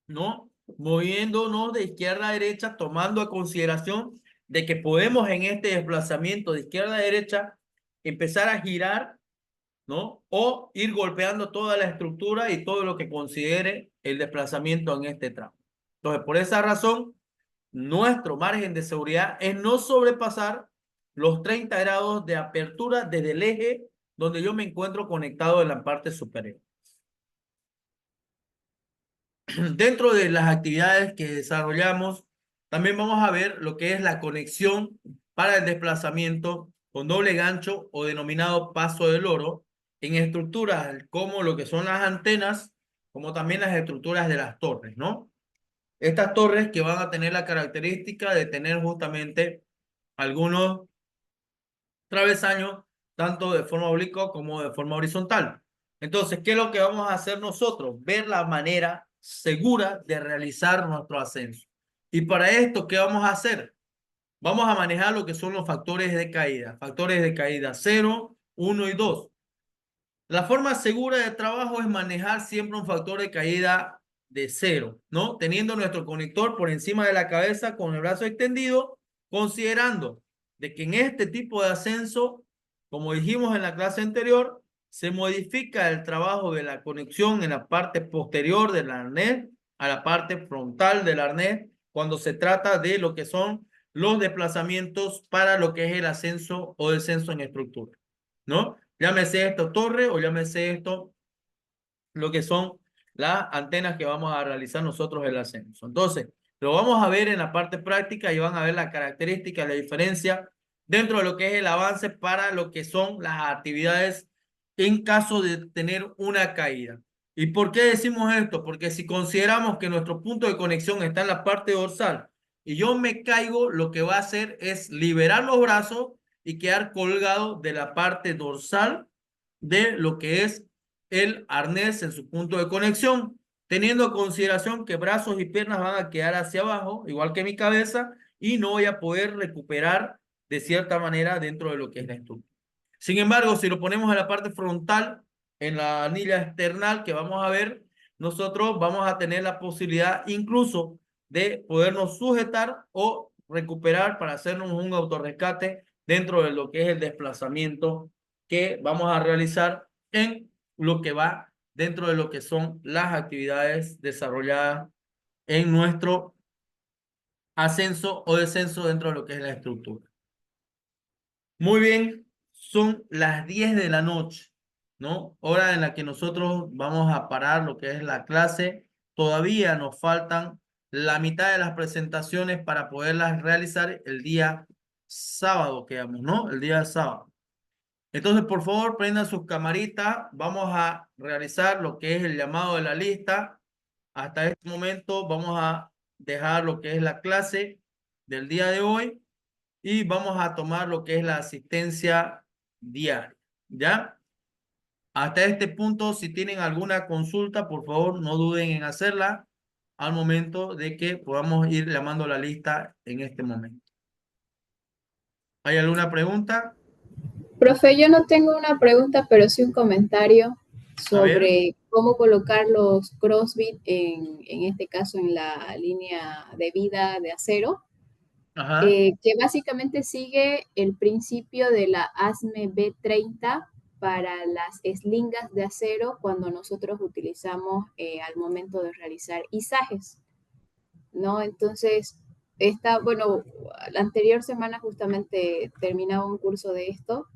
¿no? Moviéndonos de izquierda a derecha, tomando a consideración de que podemos en este desplazamiento de izquierda a derecha empezar a girar, ¿no? O ir golpeando toda la estructura y todo lo que considere el desplazamiento en este tramo. Entonces, por esa razón, nuestro margen de seguridad es no sobrepasar los 30 grados de apertura desde el eje donde yo me encuentro conectado en la parte superior. Dentro de las actividades que desarrollamos, también vamos a ver lo que es la conexión para el desplazamiento con doble gancho o denominado paso del oro en estructuras como lo que son las antenas, como también las estructuras de las torres, ¿no? Estas torres que van a tener la característica de tener justamente algunos travesaños, tanto de forma oblicua como de forma horizontal. Entonces, ¿qué es lo que vamos a hacer nosotros? Ver la manera segura de realizar nuestro ascenso. Y para esto, ¿qué vamos a hacer? Vamos a manejar lo que son los factores de caída. Factores de caída 0, 1 y 2. La forma segura de trabajo es manejar siempre un factor de caída de 0, ¿no? Teniendo nuestro conector por encima de la cabeza con el brazo extendido, considerando de que en este tipo de ascenso, como dijimos en la clase anterior, se modifica el trabajo de la conexión en la parte posterior del arnés a la parte frontal del arnés cuando se trata de lo que son los desplazamientos para lo que es el ascenso o descenso en estructura, ¿no? Llámese esto torre o llámese esto lo que son las antenas que vamos a realizar nosotros el ascenso. Entonces, lo vamos a ver en la parte práctica y van a ver la característica, la diferencia dentro de lo que es el avance para lo que son las actividades en caso de tener una caída. ¿Y por qué decimos esto? Porque si consideramos que nuestro punto de conexión está en la parte dorsal y yo me caigo, lo que va a hacer es liberar los brazos y quedar colgado de la parte dorsal de lo que es el arnés en su punto de conexión, teniendo en consideración que brazos y piernas van a quedar hacia abajo, igual que mi cabeza, y no voy a poder recuperar de cierta manera dentro de lo que es la estructura. Sin embargo, si lo ponemos en la parte frontal, en la anilla external que vamos a ver, nosotros vamos a tener la posibilidad incluso de podernos sujetar o recuperar para hacernos un autorrescate dentro de lo que es el desplazamiento que vamos a realizar en lo que va dentro de lo que son las actividades desarrolladas en nuestro ascenso o descenso dentro de lo que es la estructura. Muy bien, son las 10 de la noche, ¿no? Hora en la que nosotros vamos a parar lo que es la clase. Todavía nos faltan la mitad de las presentaciones para poderlas realizar el día sábado, que vamos, ¿no? El día sábado. Entonces, por favor, prendan sus camaritas. Vamos a realizar lo que es el llamado de la lista. Hasta este momento vamos a dejar lo que es la clase del día de hoy y vamos a tomar lo que es la asistencia diaria, ¿ya? Hasta este punto, si tienen alguna consulta, por favor, no duden en hacerla al momento de que podamos ir llamando la lista en este momento. ¿Hay alguna pregunta? Profe, yo no tengo una pregunta, pero sí un comentario A ver. sobre cómo colocar los crossbit en este caso en la línea de vida de acero, Ajá. que básicamente sigue el principio de la ASME B30 para las eslingas de acero cuando nosotros utilizamos al momento de realizar izajes, ¿no? Entonces, bueno, la anterior semana justamente terminaba un curso de esto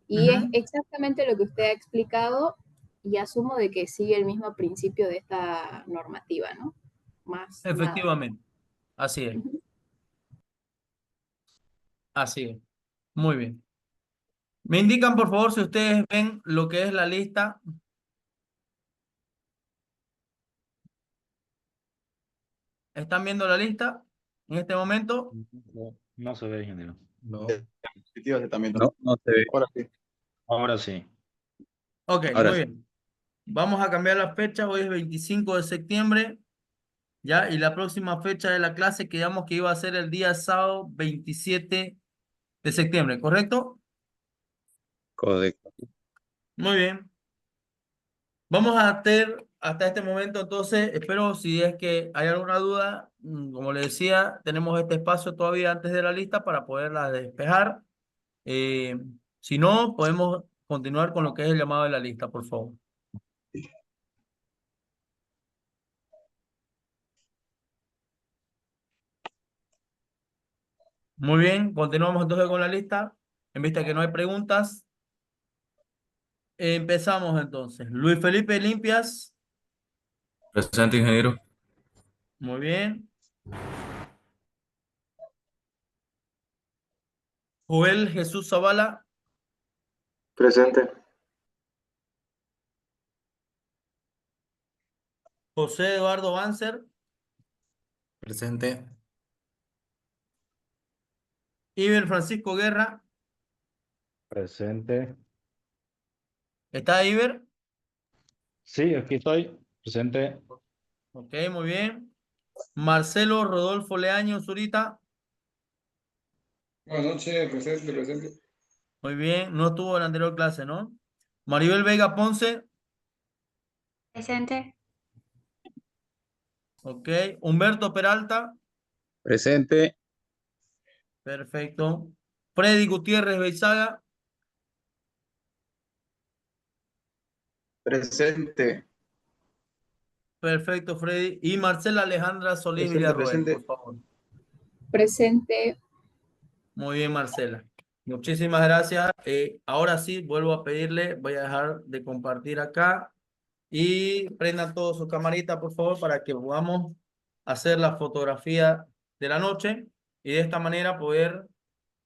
y es exactamente lo que usted ha explicado y asumo de que sigue el mismo principio de esta normativa, ¿no? Más nada. Efectivamente. Así es. Ujú. Así es. Muy bien. Me indican, por favor, si ustedes ven lo que es la lista. ¿Están viendo la lista en este momento? No se ve, ingeniero. No. Dispositivos también. No, no se ve. Ahora sí. Ahora sí. Ok, Ahora muy sí. bien. Vamos a cambiar la fecha. Hoy es 25 de septiembre. ¿Ya? Y la próxima fecha de la clase quedamos que iba a ser el día sábado 27 de septiembre, ¿correcto? Correcto. Muy bien. Vamos a hasta este momento, entonces, espero si es que hay alguna duda, como le decía, tenemos este espacio todavía antes de la lista para poderla despejar. Si no, podemos continuar con lo que es el llamado de la lista, por favor. Muy bien, continuamos entonces con la lista. En vista que no hay preguntas, empezamos entonces. Luis Felipe Limpias. Presente, ingeniero. Muy bien. Joel Jesús Zavala. Presente. José Eduardo Banzer. Presente. Iber Francisco Guerra. Presente. ¿Está Iber? Sí, aquí estoy. Presente. Ok, muy bien. Marcelo Rodolfo Leaño Zurita. Buenas noches, presente, presente. Muy bien, no estuvo en la anterior clase, ¿no? Maribel Vega Ponce. Presente. Ok. Humberto Peralta. Presente. Perfecto. Freddy Gutiérrez Beizaga. Presente. Perfecto, Freddy. Y Marcela Alejandra Solís Presente, Villarroel, presente. por favor. Presente. Muy bien, Marcela. Muchísimas gracias. Ahora sí, vuelvo a pedirle, voy a dejar de compartir acá y prendan todos su camarita, por favor, para que podamos hacer la fotografía de la noche y de esta manera poder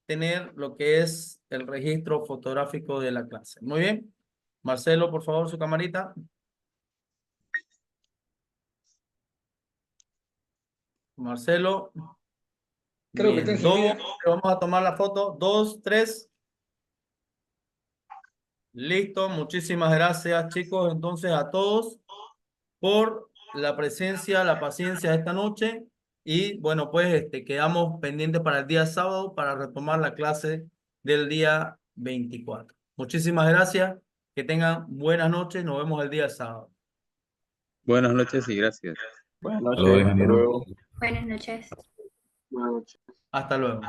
tener lo que es el registro fotográfico de la clase. Muy bien. Marcelo, por favor, su camarita. Marcelo. Creo que está Bien, dos, encendida. vamos a tomar la foto. 2, 3. Listo, muchísimas gracias, chicos, entonces a todos por la presencia, la paciencia de esta noche y bueno, pues quedamos pendientes para el día sábado para retomar la clase del día 24. Muchísimas gracias, que tengan buenas noches, nos vemos el día sábado. Buenas noches y gracias. Buenas Saludos, noches, hasta ingeniero. luego. Buenas noches. Buenas noches. Hasta luego.